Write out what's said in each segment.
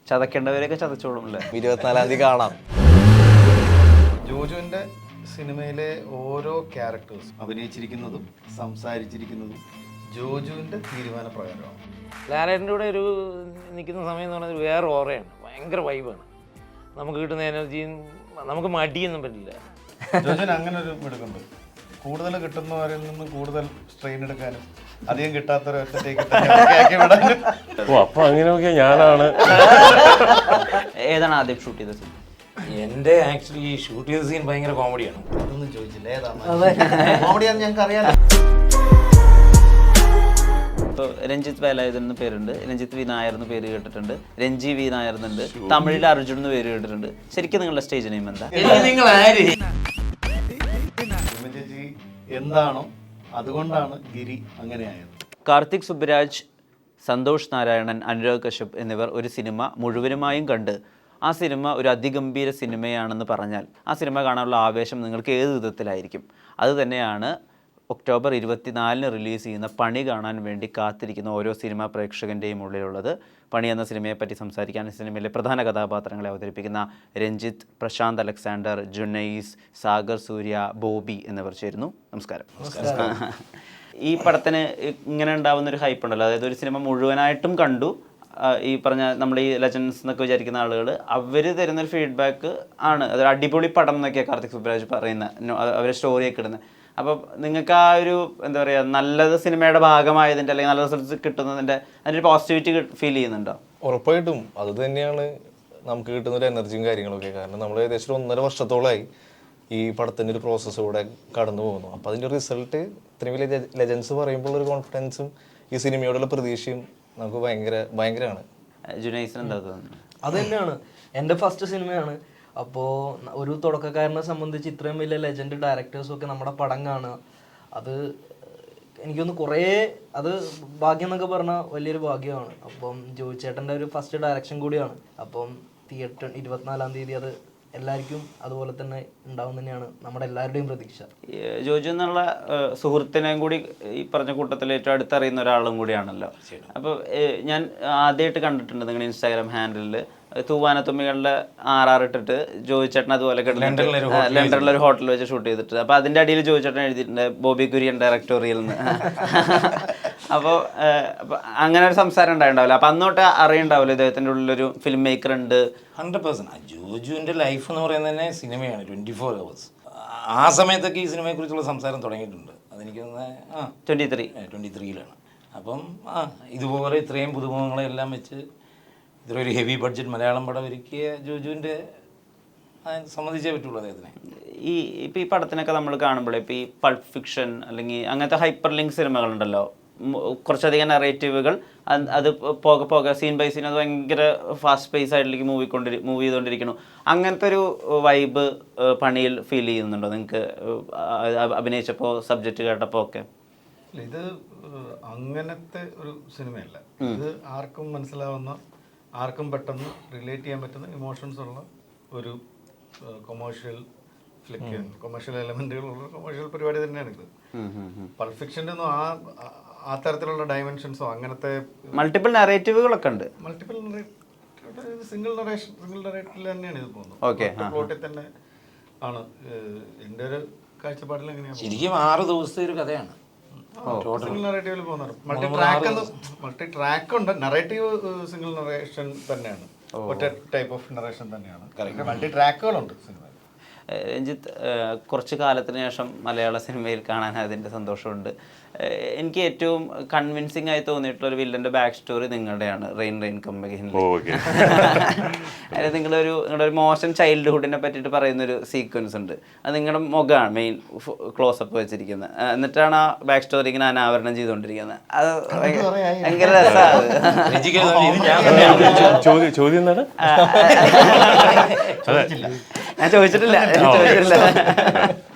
ചതക്കേണ്ടവരെയൊക്കെ ചതച്ചോളും അല്ലേ? 24-ാം തീയതി കാണാം. ജോജുവിൻ്റെ സിനിമയിലെ ഓരോ ക്യാരക്ടേഴ്സ് അഭിനയിച്ചിരിക്കുന്നതും സംസാരിച്ചിരിക്കുന്നതും ജോജുവിൻ്റെ തീരുമാനപ്രകാരമാണ്. ലാലേട്ടൻ്റെ കൂടെ ഒരു നിൽക്കുന്ന സമയം എന്ന് പറഞ്ഞാൽ വേറെ ഓറയാണ്, ഭയങ്കര വൈബാണ്. നമുക്ക് കിട്ടുന്ന എനർജിയും നമുക്ക് മടിയൊന്നും പറ്റില്ല. ജോജുവിന് അങ്ങനെ ഒരു മിടുക്കുണ്ട്, കൂടുതൽ കിട്ടുന്നവരിൽ നിന്ന് കൂടുതൽ സ്ട്രെയിൻ എടുക്കാനും അധികം കിട്ടാത്തൊരു ഒറ്റത്തേക്ക് വിടാനും. അപ്പൊ അങ്ങനെയൊക്കെ ഞാനാണ്. ഏതാണ് ആദ്യം ഷൂട്ട് ചെയ്ത സീൻ? എൻ്റെ ആക്ച്വലി ഷൂട്ട് ചെയ്ത സീൻ ഭയങ്കര കോമഡിയാണ്. അതൊന്നും ചോദിച്ചില്ല, ഏതാണ് കോമഡിയാന്ന് ഞങ്ങൾക്ക് അറിയാലോ. ഇപ്പോൾ രഞ്ജിത്ത് വേലായുധൻ എന്ന് പേരുണ്ട്, രഞ്ജിത്ത് വി നായർ എന്ന് പേര് കേട്ടിട്ടുണ്ട്, രഞ്ജി വി നായർ എന്നുണ്ട്, തമിഴിൽ അർജുൻ എന്ന് പേര് കേട്ടിട്ടുണ്ട്. ശരിക്കും നിങ്ങളുടെ സ്റ്റേജ് നെയിം എന്താ? നിങ്ങൾ ആര്? ചേച്ചി എന്താണോ അതുകൊണ്ടാണ് ഗിരി അങ്ങനെയായത്. കാർത്തിക് സുബ്രാജ്, സന്തോഷ് നാരായണൻ, അനുരാഗ് കശ്യപ് എന്നിവർ ഒരു സിനിമ മുഴുവനുമായും കണ്ട് ആ സിനിമ ഒരു അതിഗംഭീര സിനിമയാണെന്ന് പറഞ്ഞാൽ ആ സിനിമ കാണാനുള്ള ആവേശം നിങ്ങൾക്ക് ഏത് വിധത്തിലായിരിക്കും? അതുതന്നെയാണ് ഒക്ടോബർ 24-ന് റിലീസ് ചെയ്യുന്ന പണി കാണാൻ വേണ്ടി കാത്തിരിക്കുന്ന ഓരോ സിനിമാ പ്രേക്ഷകൻ്റെയും ഉള്ളിലുള്ളത്. പണി എന്ന സിനിമയെപ്പറ്റി സംസാരിക്കാൻ സിനിമയിലെ പ്രധാന കഥാപാത്രങ്ങളെ അവതരിപ്പിക്കുന്ന രഞ്ജിത്ത്, പ്രശാന്ത് അലക്സാണ്ടർ, ജുനൈസ്, സാഗർ സൂര്യ, ബോബി എന്നിവർ ചേരുന്നു. നമസ്കാരം. ഈ പടത്തിന് ഇങ്ങനെ ഉണ്ടാവുന്നൊരു ഹൈപ്പ് ഉണ്ടല്ലോ, അതായത് ഒരു സിനിമ മുഴുവനായിട്ടും കണ്ടു, ഈ പറഞ്ഞ നമ്മൾ ഈ ലെജൻസ് എന്നൊക്കെ വിചാരിക്കുന്ന ആളുകൾ അവർ തരുന്നൊരു ഫീഡ്ബാക്ക് ആണ് അതൊരു അടിപൊളി പടം എന്നൊക്കെയാണ് കാർത്തിക് സുബ്രാജ് പറയുന്നത്, അവരുടെ സ്റ്റോറിയൊക്കെ ഇടുന്നത്. അപ്പോൾ നിങ്ങൾക്ക് ആ ഒരു എന്താ പറയുക, നല്ലത് സിനിമയുടെ ഭാഗമായതിൻ്റെ അല്ലെങ്കിൽ നല്ല റിസൾട്ട്സ് കിട്ടുന്നതിൻ്റെ അതിൻ്റെ ഒരു പോസിറ്റിവിറ്റി ഫീൽ ചെയ്യുന്നുണ്ടോ? ഉറപ്പായിട്ടും അത് തന്നെയാണ് നമുക്ക് കിട്ടുന്നൊരു എനർജിയും കാര്യങ്ങളൊക്കെ. കാരണം നമ്മൾ ഏകദേശം 1.5 വർഷത്തോളമായി ഈ പടത്തിൻ്റെ ഒരു പ്രോസസ്സിലൂടെ കടന്നു പോകുന്നു. അപ്പോൾ അതിൻ്റെ റിസൾട്ട് ഇത്രയും വലിയ ലെജൻസ് പറയുമ്പോൾ ഒരു കോൺഫിഡൻസും ഈ സിനിമയോടുള്ള പ്രതീക്ഷയും നമുക്ക് ഭയങ്കരമാണ്. ജുനൈസിന് എന്താ തോന്നുന്നത്? അത് തന്നെയാണ് എൻ്റെ ഫസ്റ്റ് സിനിമയാണ്. അപ്പോൾ ഒരു തുടക്കക്കാരനെ സംബന്ധിച്ച് ഇത്രയും വലിയ ലെജൻഡ് ഡയറക്ടേഴ്സൊക്കെ നമ്മുടെ പടം കാണുക, അത് എനിക്കൊന്ന് കുറേ അത് ഭാഗ്യം എന്നൊക്കെ പറഞ്ഞാൽ വലിയൊരു ഭാഗ്യമാണ്. അപ്പം ജോയി ചേട്ടൻ്റെ ഒരു ഫസ്റ്റ് ഡയറക്ഷൻ കൂടിയാണ്. അപ്പം തിയേറ്റർ 24-ാം തീയതി അത് എല്ലാവർക്കും അതുപോലെ തന്നെ ഉണ്ടാവും തന്നെയാണ് നമ്മുടെ എല്ലാവരുടെയും പ്രതീക്ഷ. ജോജു എന്നുള്ള സുഹൃത്തിനെയും കൂടി ഈ പറഞ്ഞ കൂട്ടത്തിൽ ഏറ്റവും അടുത്തറിയുന്ന ഒരാളും കൂടിയാണല്ലോ. അപ്പോൾ ഞാൻ ആദ്യമായിട്ട് കണ്ടിട്ടുണ്ട് നിങ്ങളുടെ ഇൻസ്റ്റാഗ്രാം ഹാൻഡിലിൽ തൂവാനത്തുമ്മികളുടെ RR ഇട്ടിട്ട് ജോയി ചേട്ടൻ അതുപോലെ ലണ്ടനിലെ ഒരു ഹോട്ടലിൽ വെച്ച് ഷൂട്ട് ചെയ്തിട്ട്, അപ്പോൾ അതിൻ്റെ അടിയിൽ ജോയി ചേട്ടൻ എഴുതിയിട്ടുണ്ട് ബോബി കുര്യൻ ഡയറക്ടോറിയൽ എന്ന്. അപ്പോൾ അങ്ങനെ ഒരു സംസാരം ഉണ്ടായിട്ടുണ്ടാവില്ല. അപ്പോൾ അന്നോട്ട് അറിയുണ്ടാവില്ല ഇദ്ദേഹത്തിൻ്റെ ഉള്ളിലൊരു ഫിലിം മേക്കർ ഉണ്ട്. 100%. ജോജുവിൻ്റെ ലൈഫ് എന്ന് പറയുന്നത് തന്നെ സിനിമയാണ്, 24 hours. ആ സമയത്തൊക്കെ ഈ സിനിമയെക്കുറിച്ചുള്ള സംസാരം തുടങ്ങിയിട്ടുണ്ട്. അതെനിക്ക് 23-ലാണ്. അപ്പം ഇതുപോലെ ഇത്രയും പുതുമുഖങ്ങളെല്ലാം വെച്ച് ഇതൊരു ഹെവി ബഡ്ജറ്റ് മലയാളം പടം ഒരുക്കിയ ജോജുവിൻ്റെ സമ്മതിച്ചേ പറ്റുള്ളൂ അദ്ദേഹത്തിനെ. ഇപ്പോൾ ഈ പടത്തിനൊക്കെ നമ്മൾ കാണുമ്പോൾ ഇപ്പോൾ ഈ പൾപ്പ് ഫിക്ഷൻ അല്ലെങ്കിൽ അങ്ങനത്തെ ഹൈപ്പർ ലിങ്ക് സിനിമകളുണ്ടല്ലോ, കുറച്ചധികം നറേറ്റീവുകൾ, അത് പോകെ സീൻ ബൈ സീൻ അത് ഭയങ്കര ഫാസ്റ്റ് പേസ് ആയിട്ടിലേക്ക് മൂവ് ചെയ്തുകൊണ്ടിരിക്കുന്നു. അങ്ങനത്തെ ഒരു വൈബ് പണിയിൽ ഫീൽ ചെയ്യുന്നുണ്ടോ നിങ്ങൾക്ക് അഭിനയിച്ചപ്പോൾ, സബ്ജക്റ്റ് കേട്ടപ്പോൾ ഒക്കെ? ഇത് അങ്ങനത്തെ ഒരു സിനിമയല്ല. ഇത് ആർക്കും മനസ്സിലാവുന്ന, ആർക്കും പെട്ടെന്ന് റിലേറ്റ് ചെയ്യാൻ പറ്റുന്ന ഇമോഷൻസ് ഉള്ള ഒരു കൊമേഴ്ഷ്യൽ ഫ്ലിക്ക്, കൊമേഴ്ഷ്യൽ എലമെന്റുകളുള്ള കൊമേഴ്ഷ്യൽ പരിപാടി തന്നെയാണ് ഇത്. പൾപ്പ് ഫിക്ഷൻ്റെ ഒന്നും ആ തരത്തിലുള്ള ഡയമെൻഷൻസോ അങ്ങനത്തെ മൾട്ടിപ്പിൾ നറേറ്റീവുകളൊക്കെ ഉണ്ട്. മൾട്ടിപ്പിൾ സിംഗിൾ നറേറ്റീവിൽ തന്നെയാണ് ഇത് പോകുന്നത്. പ്ലോട്ടിൽ തന്നെ ആണ്. എൻ്റെ ഒരു കാഴ്ചപ്പാടിൽ എങ്ങനെയാണ് ശരിക്കും 6 ദിവസത്തെ ഒരു കഥയാണ്. സിംഗിൾ നറേറ്റീവിൽ പോകുന്നത്. മൾട്ടി ട്രാക്ക് ഉണ്ട്. നറേറ്റീവ് സിംഗിൾ നറേഷൻ തന്നെയാണ്, ഒറ്റ ടൈപ്പ് ഓഫ് നറേഷൻ തന്നെയാണ്. മൾട്ടി ട്രാക്കുകളുണ്ട് സിനിമ. രഞ്ജിത്ത്, കുറച്ച് കാലത്തിന് ശേഷം മലയാള സിനിമയിൽ കാണാൻ അതിൻ്റെ സന്തോഷമുണ്ട്. എനിക്ക് ഏറ്റവും കൺവിൻസിങ് ആയി തോന്നിയിട്ടുള്ള ഒരു വില്ലൻ്റെ ബാക്ക് സ്റ്റോറി നിങ്ങളുടെയാണ്, റെയിൻ കമ്പനിയിൽ. അതായത് നിങ്ങളുടെ ഒരു മോശം ചൈൽഡ്ഹുഡിനെ പറ്റിയിട്ട് പറയുന്നൊരു സീക്വൻസ് ഉണ്ട്. അത് നിങ്ങളുടെ മുഖമാണ് മെയിൻ ക്ലോസപ്പ് വെച്ചിരിക്കുന്നത്. എന്നിട്ടാണ് ആ ബാക്ക് സ്റ്റോറി ഇങ്ങനെ അനാവരണം ചെയ്തുകൊണ്ടിരിക്കുന്നത്. അത് ഭയങ്കര രസമാണ്. ചോദ്യം എന്താണ്? ഞാൻ ചോദിച്ചിട്ടില്ല.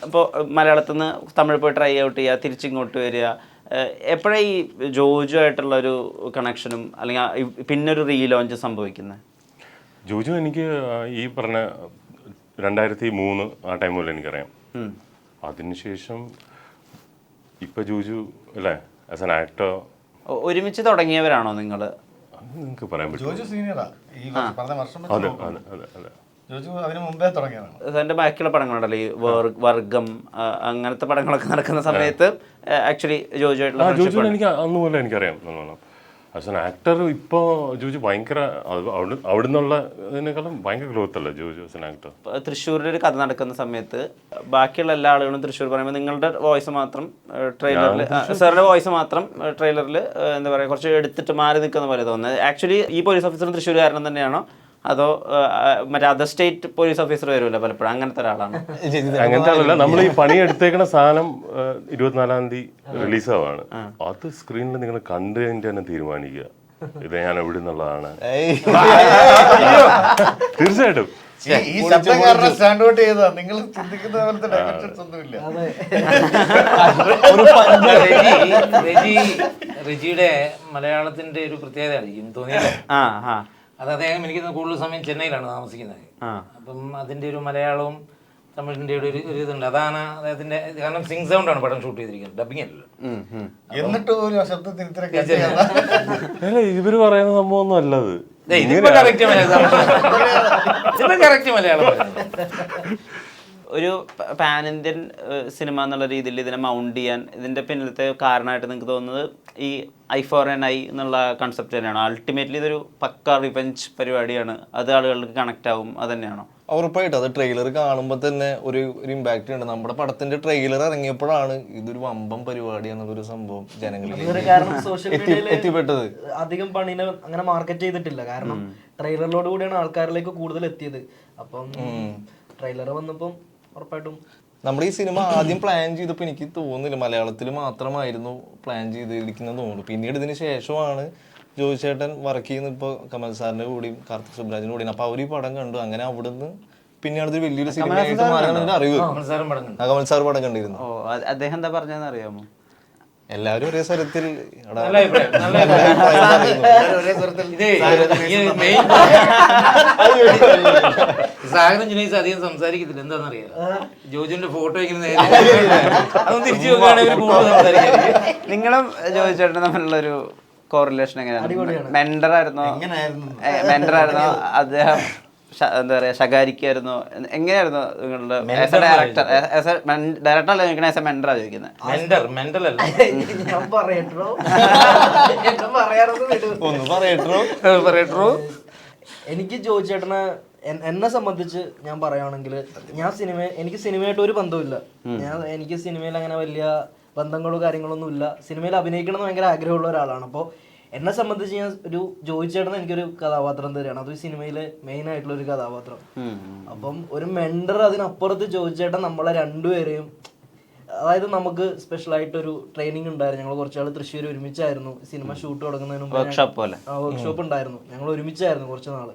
അപ്പോൾ മലയാളത്തിൽ നിന്ന് തമിഴ് പോയി ട്രൈ ഔട്ട് ചെയ്യുക, തിരിച്ചിങ്ങോട്ട് വരിക, എപ്പോഴാണ് ഈ ജോജു ആയിട്ടുള്ളൊരു കണക്ഷനും അല്ലെങ്കിൽ പിന്നൊരു റീലോഞ്ച് സംഭവിക്കുന്നത്? ജോജു എനിക്ക് ഈ പറഞ്ഞ 2003 ആ ടൈം മുതൽ എനിക്കറിയാം. അതിനുശേഷം ഇപ്പം ജോജു അല്ലേ ആസ് എൻ ആക്ടർ ഒരുമിച്ച് തുടങ്ങിയവരാണോ നിങ്ങൾ? നിങ്ങൾക്ക് പറയാൻ പറ്റും. ജോജു സീനിയറാ ഈ പറഞ്ഞ വർഷം വെച്ച് അതെ നോക്കുമ്പോൾ. അതെ അതെ അതെ. ജോജു അതിന് മുമ്പേ തുടങ്ങിയതാണ്. അതിൻ്റെ ബാക്കിയുള്ള പടങ്ങളുണ്ടല്ലോ ഈ വർഗം അങ്ങനത്തെ പടങ്ങളൊക്കെ നടക്കുന്ന സമയത്ത് ആക്ച്വലി ജോജു ആയിട്ടുള്ള ജോജുവിനെ എനിക്ക് അന്ന് പോലെ എനിക്കറിയാം നല്ലോണം. ആസ് എൻ ആക്ടർ ഇപ്പോൾ ജോജു ഭയങ്കര അവിടെ നിന്നുള്ള ഇതിനേക്കാളും ഭയങ്കര ഗ്രോത്ത് അല്ലേ ജോജു ആസ് എൻ ആക്ടർ. തൃശ്ശൂരിൽ ഒരു കഥ നടക്കുന്ന സമയത്ത് ബാക്കിയുള്ള എല്ലാ ആളുകളും തൃശ്ശൂർ പറയുമ്പോൾ നിങ്ങളുടെ വോയിസ് മാത്രം ട്രെയിലറിൽ സാറിൻ്റെ വോയിസ് മാത്രം ട്രെയിലറിൽ എന്താ പറയുക കുറച്ച് എടുത്തിട്ട് മാറി നിൽക്കുന്ന പോലെ തോന്നുന്നത്. ആക്ച്വലി ഈ പോലീസ് ഓഫീസറും തൃശ്ശൂർകാരനും തന്നെയാണോ അതോ മറ്റേ അതർ സ്റ്റേറ്റ് പോലീസ് ഓഫീസർ വരുമല്ലോ പലപ്പോഴും അങ്ങനത്തെ ഒരാളാണ്? അങ്ങനത്തെ ആളല്ല. നമ്മൾ ഈ പണി എടുത്തേക്കണ സാധനം 24-ാം തീയതി റിലീസാവാണ്. അത് സ്ക്രീനിൽ നിങ്ങൾ കണ്ടു കഴിഞ്ഞിട്ട് തന്നെ തീരുമാനിക്കുക ഇത് ഞാൻ എവിടെ നിന്നുള്ളതാണ്. തീർച്ചയായിട്ടും ഈ ശബ്ദക്കാരനെ സ്റ്റാൻഡ് ഔട്ട് ചെയ്താ നിങ്ങൾ ചിന്തിക്കുന്ന പോലത്തെ ഡയമെൻഷൻസ് ഒന്നുമില്ല. റെജിയുടെ മലയാളത്തിന്റെ ഒരു പ്രത്യേകതയാണ് തോന്നിയത്. അത് അദ്ദേഹം എനിക്ക് കൂടുതൽ സമയം ചെന്നൈയിലാണ് താമസിക്കുന്നത്. അപ്പം അതിന്റെ ഒരു മലയാളവും തമിഴിന്റെ ഒരു ഇതുണ്ട്. അതാണ് അദ്ദേഹത്തിന്റെ, കാരണം സിംഗ് സൗണ്ടാണ് പടം ഷൂട്ട് ചെയ്തിരിക്കുന്നത്, ഡബിങ് അല്ലല്ലോ. എന്നിട്ട് പോലും ആ ശബ്ദത്തിന് അല്ല ഇവര് പറയുന്ന സംഭവം ഒന്നും അല്ലത്. ഇതിപ്പോ കറക്റ്റ് മലയാളം ഒരു പാൻ ഇന്ത്യൻ സിനിമ എന്നുള്ള രീതിയിൽ ഇതിനെ മൗണ്ട് ചെയ്യാൻ ഇതിൻ്റെ പിന്നിലത്തെ കാരണമായിട്ട് നിങ്ങൾക്ക് തോന്നുന്നത് ഈ ഐ ഫോർ എൻ ഐ എന്നുള്ള കൺസെപ്റ്റ് തന്നെയാണോ? അൾട്ടിമേറ്റ്ലി ഇതൊരു പക്ക റിവെഞ്ച് പരിപാടിയാണ്, അത് ആളുകൾക്ക് കണക്ട് ആവും, അത് തന്നെയാണോ? ഉറപ്പായിട്ടും അത് ട്രെയിലർ കാണുമ്പോൾ തന്നെ ഒരു ഇമ്പാക്റ്റ് ഉണ്ട്. നമ്മുടെ പടത്തിന്റെ ട്രെയിലർ ഇറങ്ങിയപ്പോഴാണ് ഇതൊരു വമ്പം പരിപാടി എന്നുള്ളൊരു സംഭവം ജനങ്ങളിലേക്ക് സോഷ്യൽ മീഡിയയിൽ എത്തിപ്പെട്ടത്. അധികം പണിനെ അങ്ങനെ മാർക്കറ്റ് ചെയ്തിട്ടില്ല, കാരണം ട്രെയിലറിലോട് കൂടിയാണ് ആൾക്കാരിലേക്ക് കൂടുതൽ എത്തിയത്. അപ്പം ട്രെയിലർ വന്നപ്പം ഉറപ്പായിട്ടും നമ്മുടെ ഈ സിനിമ ആദ്യം പ്ലാൻ ചെയ്തപ്പോൾ എനിക്ക് തോന്നുന്നില്ല മലയാളത്തിൽ മാത്രമായിരുന്നു പ്ലാൻ ചെയ്തിരിക്കുന്നത് തോന്നുന്നു. പിന്നീട് ഇതിന് ശേഷമാണ് ജോജു ചേട്ടൻ വർക്ക് ചെയ്യുന്നത് ഇപ്പോൾ കമൽ സാറിന്റെ കൂടിയും കാർത്തിക് സുബ്രാജിന്റെ കൂടിയും. അപ്പൊ അവർ ഈ പടം കണ്ടു. അങ്ങനെ അവിടുന്ന് പിന്നെയാണ് ഇത് വലിയൊരു സിനിമയായിട്ട് മാറാൻ അറിവ്. കമൽ സാർ പടം കണ്ടിരുന്നു. ഓ അദ്ദേഹം എന്താ പറഞ്ഞതെന്ന് അറിയാമോ? എല്ലാവരും ഒരേ സ്വരത്തിൽ സാഗരം ജുനൈസ് അധികം സംസാരിക്കത്തില്ല. എന്താണെന്നറിയാം, ജോജുവിന്റെ ഫോട്ടോ ഇങ്ങനെ അതൊന്നും തിരിച്ചു നോക്കുകയാണെങ്കിൽ കൂടുതൽ സംസാരിക്കും. നിങ്ങളും ജോജു ചേട്ടനും തമ്മിലുള്ള ഒരു കോറിലേഷൻ എങ്ങനെയാണ്? മെന്ററായിരുന്നോ അദ്ദേഹം? എന്താ പറയാ, ശകാരിക്കായിരുന്നോ? എങ്ങനെയായിരുന്നു നിങ്ങളുടെ ഡയറക്ടർ? ഡയറക്ടർ അല്ല ചോദിക്കണേ, ആസ് എ മെന്ററാ ചോദിക്കുന്നത്. എനിക്ക് ജോജു ചേട്ടനെ എന്നെ സംബന്ധിച്ച് ഞാൻ പറയുകയാണെങ്കിൽ, എനിക്ക് സിനിമയായിട്ട് ഒരു ബന്ധമില്ല. എനിക്ക് സിനിമയിൽ അങ്ങനെ വലിയ ബന്ധങ്ങളോ കാര്യങ്ങളൊന്നും ഇല്ല. സിനിമയിൽ അഭിനയിക്കണം എന്ന് ഭയങ്കര ആഗ്രഹമുള്ള ഒരാളാണ്. അപ്പോൾ എന്നെ സംബന്ധിച്ച് ഞാൻ ഒരു ജോജു ചേട്ടൻ എനിക്കൊരു കഥാപാത്രം തരികയാണ്. അത് സിനിമയിലെ മെയിൻ ആയിട്ടുള്ള ഒരു കഥാപാത്രം. അപ്പം ഒരു മെന്റർ, അതിനപ്പുറത്ത് ജോജു ചേട്ടൻ നമ്മളെ രണ്ടുപേരെയും, അതായത് നമുക്ക് സ്പെഷ്യൽ ആയിട്ടൊരു ട്രെയിനിങ് ഉണ്ടായിരുന്നു. ഞങ്ങൾ കുറച്ചാൾ തൃശ്ശൂർ ഒരുമിച്ചായിരുന്നു. സിനിമ ഷൂട്ട് തുടങ്ങുന്നതിന് മുമ്പ് വർക്ക്ഷോപ്പ് ഉണ്ടായിരുന്നു. ഞങ്ങൾ ഒരുമിച്ചായിരുന്നു കുറച്ച് നാള്.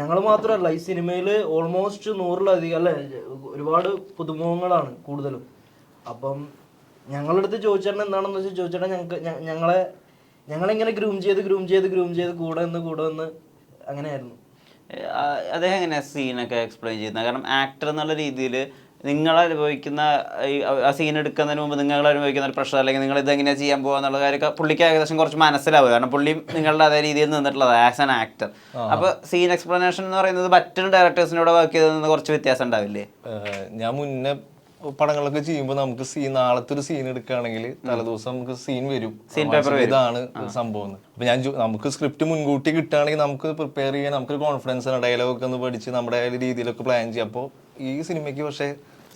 ഞങ്ങൾ മാത്രമല്ല, ഈ സിനിമയിൽ ഓൾമോസ്റ്റ് 100-ലധികം അല്ലെ ഒരുപാട് പുതുമുഖങ്ങളാണ് കൂടുതലും. അപ്പം ഞങ്ങളുടെ അടുത്ത് ജോജു എന്താണെന്ന് വെച്ചാൽ, ജോജു ചേട്ടൻ ഞങ്ങളിങ്ങനെ ഗ്രൂം ചെയ്ത് കൂടെ നിന്ന് അങ്ങനെയായിരുന്നു. അദ്ദേഹം എങ്ങനെയാണ് സീനൊക്കെ എക്സ്പ്ലെയിൻ ചെയ്യുന്നത്? കാരണം ആക്ടർ എന്നുള്ള രീതിയിൽ നിങ്ങൾ അനുഭവിക്കുന്ന ആ സീൻ എടുക്കുന്നതിന് മുമ്പ് നിങ്ങൾ അനുഭവിക്കുന്ന ഒരു പ്രഷർ, അല്ലെങ്കിൽ നിങ്ങൾ ഇതെങ്ങനെയാണ് ചെയ്യാൻ പോകുക എന്നുള്ള കാര്യമൊക്കെ പുള്ളിക്ക് ഏകദേശം കുറച്ച് മനസ്സിലാവുക. കാരണം പുള്ളിയും നിങ്ങളുടെ അതേ രീതിയിൽ നിന്നിട്ടുള്ളത് ആസ് ആൻ ആക്ടർ. അപ്പോൾ സീൻ എക്സ്പ്ലനേഷൻ എന്ന് പറയുന്നത് മറ്റൊരു ഡയറക്ടേഴ്സിനോട് വർക്ക് ചെയ്തതിൽ നിന്ന് കുറച്ച് വ്യത്യാസം ഉണ്ടാവില്ലേ? ഞാൻ മുന്നേ പടങ്ങളൊക്കെ ചെയ്യുമ്പോൾ നമുക്ക് നാളത്തെ ഒരു സീൻ എടുക്കുകയാണെങ്കിൽ തലേദിവസം നമുക്ക് സീൻ വരും, ഇതാണ് സംഭവം. അപ്പൊ നമുക്ക് സ്ക്രിപ്റ്റ് മുൻകൂട്ടി കിട്ടുകയാണെങ്കിൽ നമുക്ക് പ്രിപ്പയർ ചെയ്യാൻ നമുക്കൊരു കോൺഫിഡൻസ് ആണ്. ഡയലോഗൊക്കെ ഒന്ന് പഠിച്ച് നമ്മുടെ രീതിയിലൊക്കെ പ്ലാൻ ചെയ്യാം. അപ്പോൾ ഈ സിനിമയ്ക്ക് പക്ഷേ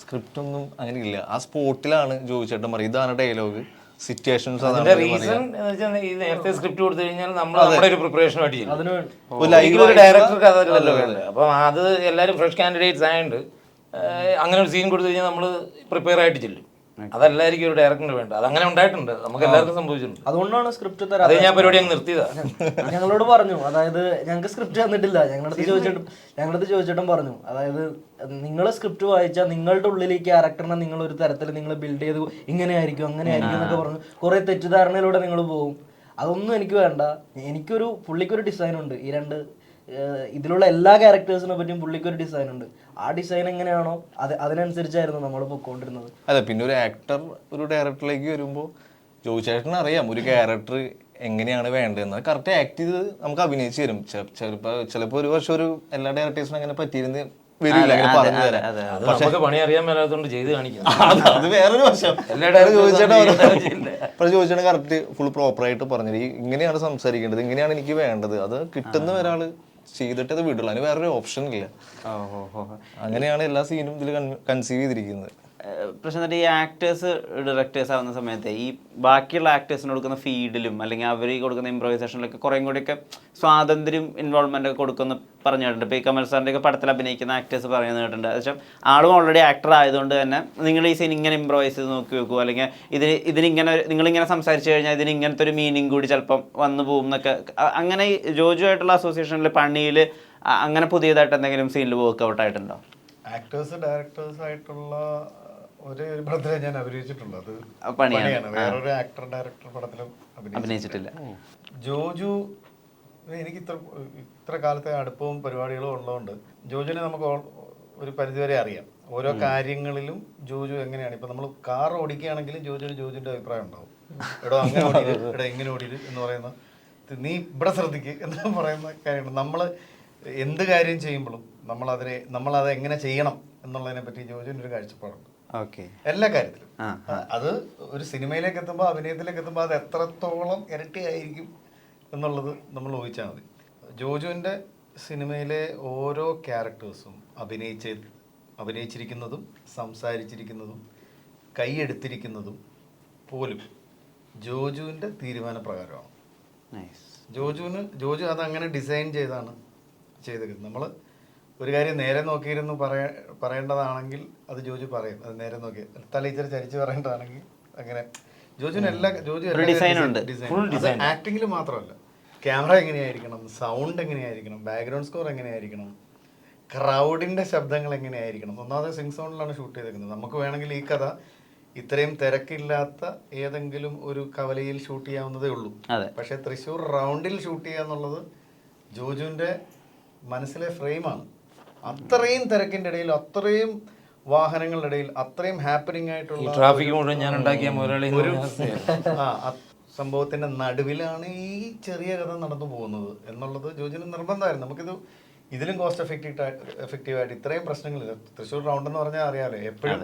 സ്ക്രിപ്റ്റ് ഒന്നും അങ്ങനെ ഇല്ല. ആ സ്പോട്ടിലാണ് ജോജു ചേട്ടൻ പറയും ഇതാണ് ഡയലോഗ്, സിറ്റുവേഷൻസ്. നേരത്തെ സ്ക്രിപ്റ്റ് കൊടുത്തു കഴിഞ്ഞാൽ നമ്മുടെ ഒരു പ്രിപ്പറേഷൻ ആയിട്ട് ചെയ്യും. ഡയറക്ടർക്ക് അതല്ലല്ലോ വേണ്ടത്. അപ്പം അത് എല്ലാവരും ഫ്രഷ് കാൻഡിഡേറ്റ്സ് ആയതുകൊണ്ട് അങ്ങനെ ഒരു സീൻ കൊടുത്തു കഴിഞ്ഞാൽ നമ്മൾ പ്രിപ്പയർ ആയിട്ട് ചെല്ലും. അതല്ലായിരിക്കും ഒരു ഡയറക്ടറിന് വേണ്ട. അതങ്ങനെ ഉണ്ടായിട്ടുണ്ട്, നമുക്ക് എല്ലാവർക്കും സംഭവിച്ചിട്ടുണ്ട്. അതുകൊണ്ടാണ് സ്ക്രിപ്റ്റ് അത് ഞാൻ പരിപാടി അങ്ങ് നിർത്തിയതാ. ഞങ്ങളോട് പറഞ്ഞു, അതായത് ഞങ്ങൾക്ക് സ്ക്രിപ്റ്റ് തന്നിട്ടില്ല. ഞങ്ങളടുത്ത് ചോദിച്ചിട്ടും പറഞ്ഞു, അതായത് നിങ്ങൾ സ്ക്രിപ്റ്റ് വായിച്ചാൽ നിങ്ങളുടെ ഉള്ളിൽ ഈ ക്യാരക്ടറിനെ നിങ്ങൾ ഒരു തരത്തിൽ നിങ്ങൾ ബിൽഡ് ചെയ്ത് ഇങ്ങനെയായിരിക്കും അങ്ങനെയായിരിക്കും എന്നൊക്കെ പറഞ്ഞു. കുറെ തെറ്റിദ്ധാരണയിലൂടെ നിങ്ങൾ പോകും. അതൊന്നും എനിക്ക് വേണ്ട. പുള്ളിക്കൊരു ഡിസൈൻ ഉണ്ട്. ഇതിലുള്ള എല്ലാ ക്യാരക്ടേഴ്സിനെ പറ്റിയും പുള്ളിക്കൊരു ഡിസൈൻ ഉണ്ട്. ആ ഡിസൈൻ എങ്ങനെയാണോ അതിനനുസരിച്ചായിരുന്നു നമ്മൾ പൊക്കോണ്ടിരുന്നത്. അല്ല, പിന്നെ ഒരു ആക്ടർ ഒരു ഡയറക്ടറിലേക്ക് വരുമ്പോൾ ജോജു ചേട്ടന് അറിയാം ഒരു ക്യാരക്ടർ എങ്ങനെയാണ് വേണ്ടതെന്ന് കറക്റ്റ് ആക്ട് ചെയ്ത് നമുക്ക് അഭിനയിച്ച് തരും. ചിലപ്പോൾ ഒരു വർഷം ഒരു എല്ലാ ഡയറക്ടേഴ്സിനും അങ്ങനെ പറ്റിയിരുന്ന് വരില്ല, അങ്ങനെ പറഞ്ഞു തരാം. നമുക്ക് പണി അറിയാൻ മേലാത്തോണ്ട് ചെയ്ത് കാണിക്കുന്നു. അത് വേറൊരു വർഷം ചോദിച്ചാൽ കറക്റ്റ് ഫുൾ പ്രോപ്പറായിട്ട് പറഞ്ഞത് ഇങ്ങനെയാണ് സംസാരിക്കേണ്ടത്, ഇങ്ങനെയാണ് എനിക്ക് വേണ്ടത്. അത് കിട്ടുന്ന ഒരാള് ചെയ്തിട്ട് അത് വിടുള്ളൂ, അതിന് വേറൊരു ഓപ്ഷൻ ഇല്ല. അങ്ങനെയാണ് എല്ലാ സീനും ഇതിൽ കൺസീവ് ചെയ്തിരിക്കുന്നത്. പ്രശ്നം ഈ ആക്ടേഴ്സ് ഡയറക്ടേഴ്സ് ആവുന്ന സമയത്ത് ഈ ബാക്കിയുള്ള ആക്ടേഴ്സിന് കൊടുക്കുന്ന ഫീഡിലും അല്ലെങ്കിൽ അവർ കൊടുക്കുന്ന ഇംപ്രൈസേഷനിലൊക്കെ കുറേ കൂടിയൊക്കെ സ്വാതന്ത്ര്യം ഇൻവോൾവ്മെൻ്റ് ഒക്കെ കൊടുക്കുമെന്ന് പറഞ്ഞു കേട്ടിട്ടുണ്ട്. ഇപ്പോൾ ഈ കമൽ സാറിൻ്റെ ഒക്കെ പടത്തിൽ അഭിനയിക്കുന്ന ആക്ടേഴ്സ് പറയുന്നത് കേട്ടിട്ടുണ്ട്. വെച്ചാൽ ആളും ഓൾറെഡി ആക്ടർ ആയതുകൊണ്ട് തന്നെ നിങ്ങൾ ഈ സീൻ ഇങ്ങനെ ഇംപ്രൈസ് ചെയ്ത് നോക്കി വെക്കുമോ, അല്ലെങ്കിൽ ഇതിനിങ്ങനെ നിങ്ങളിങ്ങനെ സംസാരിച്ച് കഴിഞ്ഞാൽ ഇതിന് ഇങ്ങനത്തെ ഒരു മീനിങ് കൂടി ചിലപ്പം വന്നു പോകും എന്നൊക്കെ. അങ്ങനെ ജോജു ആയിട്ടുള്ള അസോസിയേഷനിൽ പണിയിൽ അങ്ങനെ പുതിയതായിട്ട് എന്തെങ്കിലും സീനിൽ വർക്ക്ഔട്ട് ആയിട്ടുണ്ടോ? ആക്ടേഴ്സ് ഡയറക്ടേഴ്സ് ആയിട്ടുള്ള ഒരേ ഒരു പടത്തിലേ ഞാൻ അഭിനയിച്ചിട്ടുള്ളൂ. അത് പണിയാണ്. വേറൊരു ആക്ടർ ഡയറക്ടർ പടത്തിലും അഭിനയിച്ചിട്ടില്ല. ജോജു എനിക്ക് ഇത്ര കാലത്തെ അടുപ്പവും പരിപാടികളും ഉള്ളതുകൊണ്ട് ജോജുവിനെ നമുക്ക് ഒരു പരിധിവരെ അറിയാം. ഓരോ കാര്യങ്ങളിലും ജോജു എങ്ങനെയാണ്. ഇപ്പം നമ്മൾ കാർ ഓടിക്കുകയാണെങ്കിലും ജോജുവിൻ്റെ അഭിപ്രായം ഉണ്ടാവും. എടോ അങ്ങനെ ഓടിയത്, എടോ എങ്ങനെ ഓടിയത് എന്ന് പറയുന്ന, നീ ഇവിടെ ശ്രദ്ധിക്ക് എന്ന് പറയുന്ന കാര്യങ്ങൾ. നമ്മൾ എന്ത് കാര്യം ചെയ്യുമ്പോഴും നമ്മളത് എങ്ങനെ ചെയ്യണം എന്നുള്ളതിനെ പറ്റി ജോജുവിൻ്റെ ഒരു കാഴ്ചപ്പാടുണ്ട്. എല്ലാ കാര്യത്തിലും. അത് ഒരു സിനിമയിലേക്ക് എത്തുമ്പോൾ, അഭിനയത്തിലേക്ക് എത്തുമ്പോൾ അത് എത്രത്തോളം ഇരട്ടിയായിരിക്കും എന്നുള്ളത് നമ്മൾ ഊഹിച്ചാൽ മതി. ജോജുവിൻ്റെ സിനിമയിലെ ഓരോ ക്യാരക്ടേഴ്സും അഭിനയിച്ചിരിക്കുന്നതും സംസാരിച്ചിരിക്കുന്നതും കൈയെടുത്തിരിക്കുന്നതും പോലും ജോജുവിൻ്റെ തീരുമാനപ്രകാരമാണ്. ജോജു അതങ്ങനെ ഡിസൈൻ ചെയ്താണ് ചെയ്തിരിക്കുന്നത്. നമ്മൾ ഒരു കാര്യം നേരെ നോക്കിയിരുന്നു പറയേണ്ടതാണെങ്കിൽ അത് ജോജു പറയും, അത് നേരെ നോക്കി. തലയിച്ചറി ചരിച്ച് പറയേണ്ടതാണെങ്കിൽ അങ്ങനെ. ജോജു ആക്ടിങ്ങിൽ മാത്രമല്ല, ക്യാമറ എങ്ങനെയായിരിക്കണം, സൗണ്ട് എങ്ങനെയായിരിക്കണം, ബാക്ക്ഗ്രൗണ്ട് സ്കോർ എങ്ങനെയായിരിക്കണം, ക്രൗഡിൻ്റെ ശബ്ദങ്ങൾ എങ്ങനെയായിരിക്കണം. ഒന്നാമത് സിംഗ് സൗണ്ടിലാണ് ഷൂട്ട് ചെയ്തിരിക്കുന്നത്. നമുക്ക് വേണമെങ്കിൽ ഈ കഥ ഇത്രയും തിരക്കില്ലാത്ത ഏതെങ്കിലും ഒരു കവലയിൽ ഷൂട്ട് ചെയ്യാവുന്നതേ ഉള്ളൂ. പക്ഷെ തൃശ്ശൂർ റൗണ്ടിൽ ഷൂട്ട് ചെയ്യുക എന്നുള്ളത് ജോജുവിൻ്റെ മനസ്സിലെ ഫ്രെയിമാണ്. അത്രയും തിരക്കിൻ്റെ ഇടയിൽ, അത്രയും വാഹനങ്ങളുടെ ഇടയിൽ, അത്രയും ഹാപ്പനിങ് ആയിട്ടുള്ള ട്രാഫിക് മുഴുവൻ ഞാൻ ഉണ്ടാക്കിയ മുതലാളി ഒരു സംഭവത്തിന്റെ നടുവിലാണ് ഈ ചെറിയ കഥ നടന്നു പോകുന്നത് എന്നുള്ളത് ജോജിന് നിർബന്ധമായിരുന്നു. നമുക്കിത് ഇതിലും കോസ്റ്റ് എഫക്റ്റീവായിട്ട് ഇത്രയും പ്രശ്നങ്ങൾ. തൃശ്ശൂർ റൗണ്ട് എന്ന് പറഞ്ഞാൽ അറിയാലോ, എപ്പോഴും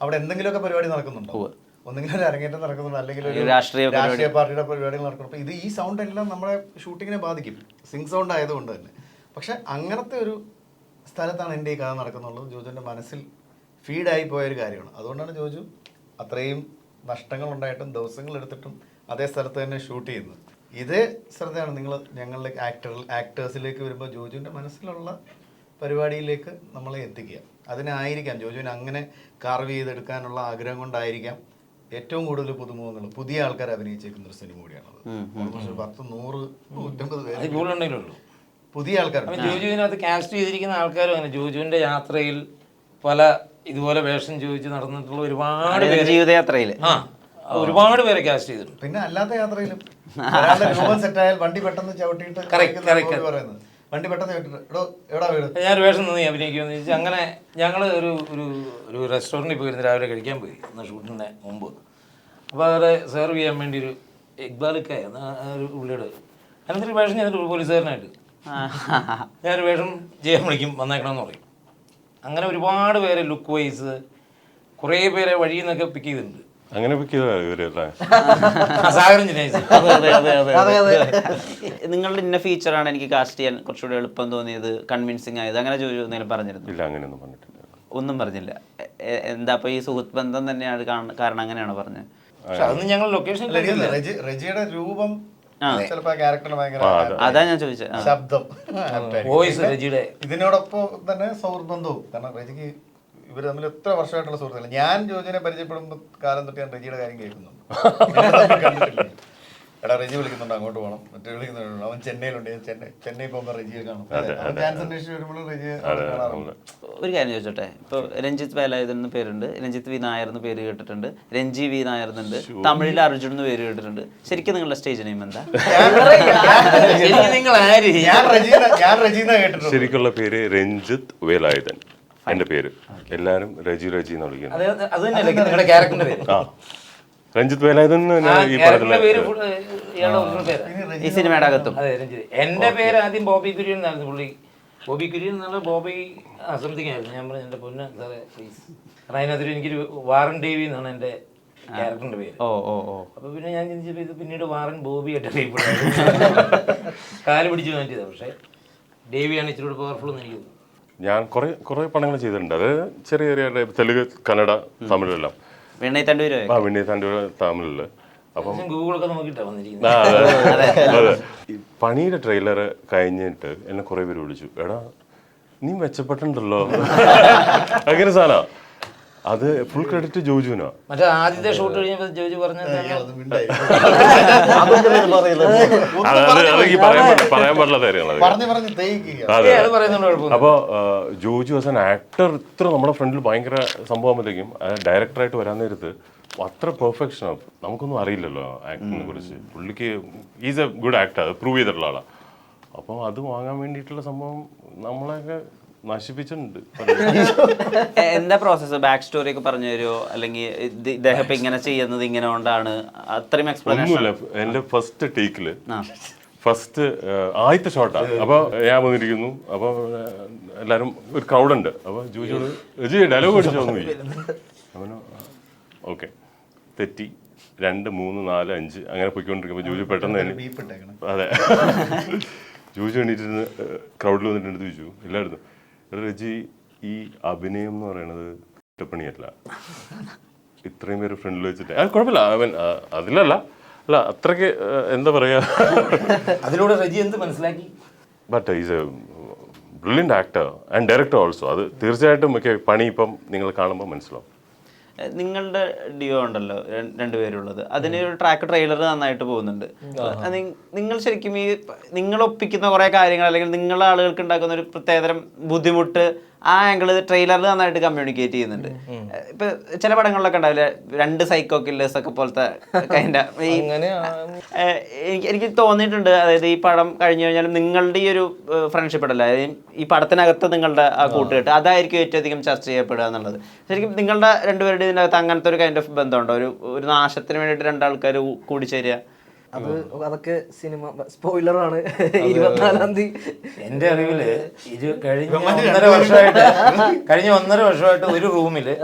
അവിടെ എന്തെങ്കിലുമൊക്കെ പരിപാടി നടക്കുന്നുണ്ടോ. ഒന്നെങ്കിലും ഒരു അരങ്ങേറ്റം നടക്കുന്നുണ്ട്, അല്ലെങ്കിൽ ഒരു രാഷ്ട്രീയ പാർട്ടിയുടെ പരിപാടികൾ നടക്കണം. അപ്പോൾ ഈ സൗണ്ട് എല്ലാം നമ്മളെ ഷൂട്ടിങ്ങിനെ ബാധിക്കും, സിംഗ് സൗണ്ട് ആയതുകൊണ്ട് തന്നെ. പക്ഷെ അങ്ങനത്തെ ഒരു സ്ഥലത്താണ് എൻ്റെ ഈ കഥ നടക്കുന്നുള്ളത് ജോജുവിൻ്റെ മനസ്സിൽ ഫീഡായി പോയൊരു കാര്യമാണ്. അതുകൊണ്ടാണ് ജോജു അത്രയും നഷ്ടങ്ങളുണ്ടായിട്ടും ദിവസങ്ങൾ എടുത്തിട്ടും അതേ സ്ഥലത്ത് തന്നെ ഷൂട്ട് ചെയ്യുന്നത്. ഇതേ ശ്രദ്ധയാണ് നിങ്ങൾ ഞങ്ങളുടെ ആക്ടേഴ്സിലേക്ക് വരുമ്പോൾ ജോജുവിൻ്റെ മനസ്സിലുള്ള പരിപാടിയിലേക്ക് നമ്മളെ എത്തിക്കുക. അതിനായിരിക്കാം ജോജുവിന് അങ്ങനെ കാർവ് ചെയ്തെടുക്കാനുള്ള ആഗ്രഹം കൊണ്ടായിരിക്കാം ഏറ്റവും കൂടുതൽ പുതുമുഖങ്ങൾ, പുതിയ ആൾക്കാർ അഭിനയിച്ചേക്കുന്ന ഒരു സിനിമ കൂടിയാണത്. 10, 100, 150 പേര് പുതിയ ആൾക്കാർ. ജോജുവിനകത്ത് കാസ്റ്റ് ചെയ്തിരിക്കുന്ന ആൾക്കാരും അങ്ങനെ ജോജുവിന്റെ യാത്രയിൽ പല ഇതുപോലെ വേഷം ചോദിച്ച് നടന്നിട്ടുള്ള ഒരുപാട് ജീവിതയാത്രയിൽ ഒരുപാട് പേരെ കാസ്റ്റ് ചെയ്തിട്ടുണ്ട്. പിന്നെ അല്ലാത്ത യാത്രയിലും രൂപം സെറ്റായാൽ വണ്ടി പെട്ടെന്ന് ചവിട്ടിയിട്ട് പറയുന്നത്, വണ്ടി പെട്ടെന്ന് ചവിട്ടിട്ട് എവിടാ വീട്, ഞാനൊരു വേഷം നിന്ന് അഭിനയിക്കുമെന്ന് ചോദിച്ചാൽ അങ്ങനെ ഞങ്ങൾ ഒരു റെസ്റ്റോറൻറ്റിൽ പോയിരുന്നു, രാവിലെ കഴിക്കാൻ പോയി എന്നാൽ ഷൂട്ടിൻ്റെ മുമ്പ്. അപ്പോൾ അവരെ സെർവ് ചെയ്യാൻ വേണ്ടി ഒരു ഇക്ബാലിക്കായ ഒരു പുള്ളിയുടെ അതിനൊരു വേഷം ചെയ്തിട്ട് ഒരു പോലീസുകാരനായിട്ട് ഞാനൊരു വേഷം ചെയ്യാൻ വിളിക്കും, വന്നേക്കണമെന്ന് പറയും. അങ്ങനെ ഒരുപാട് പേരെ ലുക്ക് വൈസ് കുറേ പേരെ വഴിയിൽ നിന്നൊക്കെ പിക്ക് ചെയ്തിട്ടുണ്ട്. അങ്ങനെ പിക്ക് ചെയ്തല്ലേ സാഗരം നിങ്ങളുടെ ഇന്ന ഫീച്ചറാണ് എനിക്ക് കാസ്റ്റ് ചെയ്യാൻ കുറച്ചുകൂടി എളുപ്പം തോന്നിയത്, കൺവിൻസിങ് ആയത്, അങ്ങനെ എന്തെങ്കിലും പറഞ്ഞിരുന്നു? ഇല്ല, അങ്ങനെയൊന്നും പറഞ്ഞിട്ടില്ല. ഒന്നും പറഞ്ഞില്ല. എന്താ അപ്പോൾ ഈ സുഹൃത്ത് ബന്ധം തന്നെയാണ് കാരണം, അങ്ങനെയാണോ പറഞ്ഞത്? അതൊന്നും ഞങ്ങൾ ലൊക്കേഷൻ റെജിയുടെ രൂപം ചിലപ്പോ ക്യാരക്ടറിന് ഭയങ്കര അതാ ഞാൻ ചോദിച്ചത്. ശബ്ദം, വോയിസ് റെജിയുടെ. ഇതിനോടൊപ്പം തന്നെ സൗഹൃദവും. കാരണം റെജിക്ക് ഇവർ തമ്മിൽ എത്ര വർഷമായിട്ടുള്ള സുഹൃത്തുക്കൾ. ഞാൻ ജോജിനെ പരിചയപ്പെടുമ്പോൾ കാലം തൊട്ട് ഞാൻ റെജിയുടെ കാര്യം കേൾക്കുന്നുണ്ട്. കണ്ടിട്ടില്ല. എടാ റെജി വിളിക്കുന്നുണ്ട്, അങ്ങോട്ട് പോകണം, മറ്റേ വിളിക്കുന്നുണ്ട്, അവൻ ചെന്നൈയിലുണ്ട്, ചെന്നൈ പോകുമ്പോൾ റെജിയെ കാണും. അവൻ ചാൻസ് അന്വേഷിച്ച് വരുമ്പോഴും റെജിയെ കാണാറുണ്ട്. ഒരു കാര്യം ചോദിച്ചോട്ടെ, ഇപ്പോൾ രഞ്ജിത്ത് വേലായുധൻ എന്ന് പേരുണ്ട്, രഞ്ജിത്ത് വി നായർ എന്ന് പേര് കേട്ടിട്ടുണ്ട്, രഞ്ജി വി നായർ എന്നുണ്ട്, തമിഴിൽ അർജുൻ എന്ന് പേര് കേട്ടിട്ടുണ്ട്. ശരിക്കും നിങ്ങളുടെ സ്റ്റേജ് നെയിം എന്താ? ശരിക്കുള്ള പേര് രഞ്ജിത്ത് വേലായുധൻ. എൻ്റെ പേര് എല്ലാവരും രജി എന്ന് വിളിക്കുന്നത്. അത് തന്നെയല്ലേ നിങ്ങളുടെ ക്യാരക്ടറിന്റെ പേര്? ആ, രഞ്ജിത്ത് വേലായുധൻ ഈ ക്യാരക്ടറിന്റെ പേര് പടത്തില് ഇയാളുടെ ഒറിജിനൽ പേരാണ്. ഈ സിനിമയുടെ അകത്തും അതെ, രഞ്ജിത്ത്. എന്റെ പേര് ആദ്യം ബോബി കുര്യൻ എന്നായിരുന്നു. പുള്ളി ബോബി കുര്യൻ എന്നുള്ള ബോബി സംതിങ് ആയിരുന്നു. ഞാൻ പറഞ്ഞു എന്റെ പൊന്ന് സാറേ പ്ലീസ്. കാരണം അതിനകത്തൊരു എനിക്കൊരു വാറൻ ദേവി എന്നാണ് എന്റെ ക്യാരക്ടറിന്റെ പേര്. ഓ ഓ ഓ അപ്പൊ പിന്നെ ഞാൻ ചിന്തിച്ചപ്പോൾ ഇത് പിന്നീട് വാറൻ ബോബി ആയിട്ട് അറിയപ്പെടുന്നത്. കാല് പിടിച്ച് മാറ്റിയതാണ്. പക്ഷെ ദേവിയാണ് ഇച്ചിരി കൂടെ പവർഫുൾ എന്ന് എനിക്ക് തോന്നുന്നു. ഞാൻ കുറെ പടങ്ങൾ ചെയ്തിട്ടുണ്ട്. അത് ചെറിയ ചെറിയ തെലുങ്ക്, കന്നഡ, തമിഴെല്ലാം. വിണ്ണയി തണ്ടൂരോ? വിനയ് താൻ്റെ തമിഴില്. അപ്പം ഗൂഗിളൊക്കെ നോക്കിയിട്ടാണ് വന്നിരിക്കുന്നത്. അതെ, ഈ പണിയുടെ ട്രെയിലർ കഴിഞ്ഞിട്ട് എന്നെ കുറെ പേര് വിളിച്ചു, എടാ നീ മെച്ചപ്പെട്ടുണ്ടല്ലോ. അങ്ങനെ സാധന. അത് ഫുൾ ക്രെഡിറ്റ് ജോജുവിനാ. മറ്റേ ആദ്യത്തെ ഷൂട്ട് കഴിഞ്ഞപ്പോൾ ജോജി പറഞ്ഞത് അതെനിക്ക് പറയാൻ പാടില്ല കാര്യങ്ങളത്. അതെ, അത് പറയുന്നുണ്ട് കുഴപ്പമില്ല. അപ്പോൾ ജോജു ആസ് ആൻ ആക്ടർ ഇത്ര നമ്മുടെ ഫ്രണ്ടിൽ ഭയങ്കര സംഭവമാകുമ്പോഴത്തേക്കും ഡയറക്ടറായിട്ട് വരാൻ നേരത്ത് അത്ര പെർഫെക്ഷനാണ്. നമുക്കൊന്നും അറിയില്ലല്ലോ ആക്ടിങ്ങിനെ കുറിച്ച്. പുള്ളിക്ക് ഈസ് എ ഗുഡ് ആക്ടർ, അത് പ്രൂവ് ചെയ്തിട്ടുള്ള ആളാണ്. അപ്പോൾ അത് വാങ്ങാൻ വേണ്ടിയിട്ടുള്ള സംഭവം നമ്മളെയൊക്കെ നശിപ്പിച്ചിട്ടുണ്ട്. എന്താ പ്രോസസ്സ്? ബാക്ക് സ്റ്റോറി ഒക്കെ പറഞ്ഞു തരുമോ? അല്ലെങ്കിൽ ഇദ്ദേഹം ഇപ്പൊ ഇങ്ങനെ ചെയ്യുന്നത് ഇങ്ങനെ കൊണ്ടാണ്? അത്രയും എക്സ്പ്ലനേഷൻ ഒന്നുമില്ല. എൻ്റെ ഫസ്റ്റ് ടേക്കില് ഫസ്റ്റ് ആദ്യത്തെ ഷോട്ടാണ്. അപ്പോൾ ഞാൻ വന്നിരിക്കുന്നു. അപ്പോൾ എല്ലാവരും ഒരു ക്രൗഡുണ്ട്. അപ്പോൾ ജോജി ഡയലോഗ് അടിച്ചോന്ന് പോയി. അവനോ ഓക്കെ തെറ്റി 2, 3, 4, 5 അങ്ങനെ പോയിക്കൊണ്ടിരിക്കുമ്പോൾ ജോജി പെട്ടെന്ന് തന്നെ അതെ ജോജി എണീറ്റിരുന്ന് ക്രൗഡിൽ വന്നിട്ട് എടുത്ത് ചോദിച്ചു എല്ലായിടത്തും, രജി ഈ അഭിനയം എന്ന് പറയുന്നത് കുറ്റപ്പണിയല്ല, ഇത്രയും പേര് ഫ്രണ്ടിൽ വെച്ചിട്ട് കുഴപ്പമില്ല അവൻ അതിലല്ല അല്ല അത്രയ്ക്ക് എന്താ പറയാ. അതിലൂടെ രജി എന്ത് മനസ്സിലാക്കി? But is A brilliant actor and director also. അത് തീർച്ചയായിട്ടും ഒക്കെ പണി ഇപ്പം നിങ്ങൾ കാണുമ്പോൾ മനസ്സിലാവും. നിങ്ങളുടെ ഡിയോ ഉണ്ടല്ലോ രണ്ടുപേരുള്ളത്, അതിന് ഒരു ട്രാക്ക് ട്രെയിലർ നന്നായിട്ട് പോകുന്നുണ്ട്. നിങ്ങൾ ശരിക്കും ഈ നിങ്ങൾ ഒപ്പിക്കുന്ന കുറെ കാര്യങ്ങൾ അല്ലെങ്കിൽ നിങ്ങളുടെ ആളുകൾക്ക് ഉണ്ടാക്കുന്ന ഒരു പ്രത്യേകതരം ബുദ്ധിമുട്ട് ആ ആംഗിള് ട്രെയിലറിൽ നന്നായിട്ട് കമ്മ്യൂണിക്കേറ്റ് ചെയ്യുന്നുണ്ട്. ഇപ്പൊ ചില പടങ്ങളിലൊക്കെ ഉണ്ടാവില്ല 2 സൈക്കോ കില്ലേഴ്സ് ഒക്കെ പോലത്തെ എനിക്ക് തോന്നിയിട്ടുണ്ട്. അതായത് ഈ പടം കഴിഞ്ഞു കഴിഞ്ഞാലും നിങ്ങളുടെ ഈ ഒരു ഫ്രണ്ട്ഷിപ്പ് ഉണ്ടല്ലോ, ഈ പടത്തിനകത്ത് നിങ്ങളുടെ ആ കൂട്ടുകെട്ട് അതായിരിക്കും ഏറ്റവും അധികം ചർച്ച ചെയ്യപ്പെടുക എന്നുള്ളത്. ശരിക്കും നിങ്ങളുടെ രണ്ടുപേരുടെ ഇതിനകത്ത് അങ്ങനത്തെ ഒരു കൈൻഡ് ഓഫ് ബന്ധമുണ്ടോ? ഒരു നാശത്തിന് വേണ്ടിയിട്ട് രണ്ടാൾക്കാർ കൂടിച്ചേരുക? അതൊക്കെ സിനിമ സ്പോയിലറാണ്. 24-ാം തീയതി എന്റെ അറിവില് ഇത് കഴിഞ്ഞ 1.5 വർഷമായിട്ട് ഒരു റൂമില്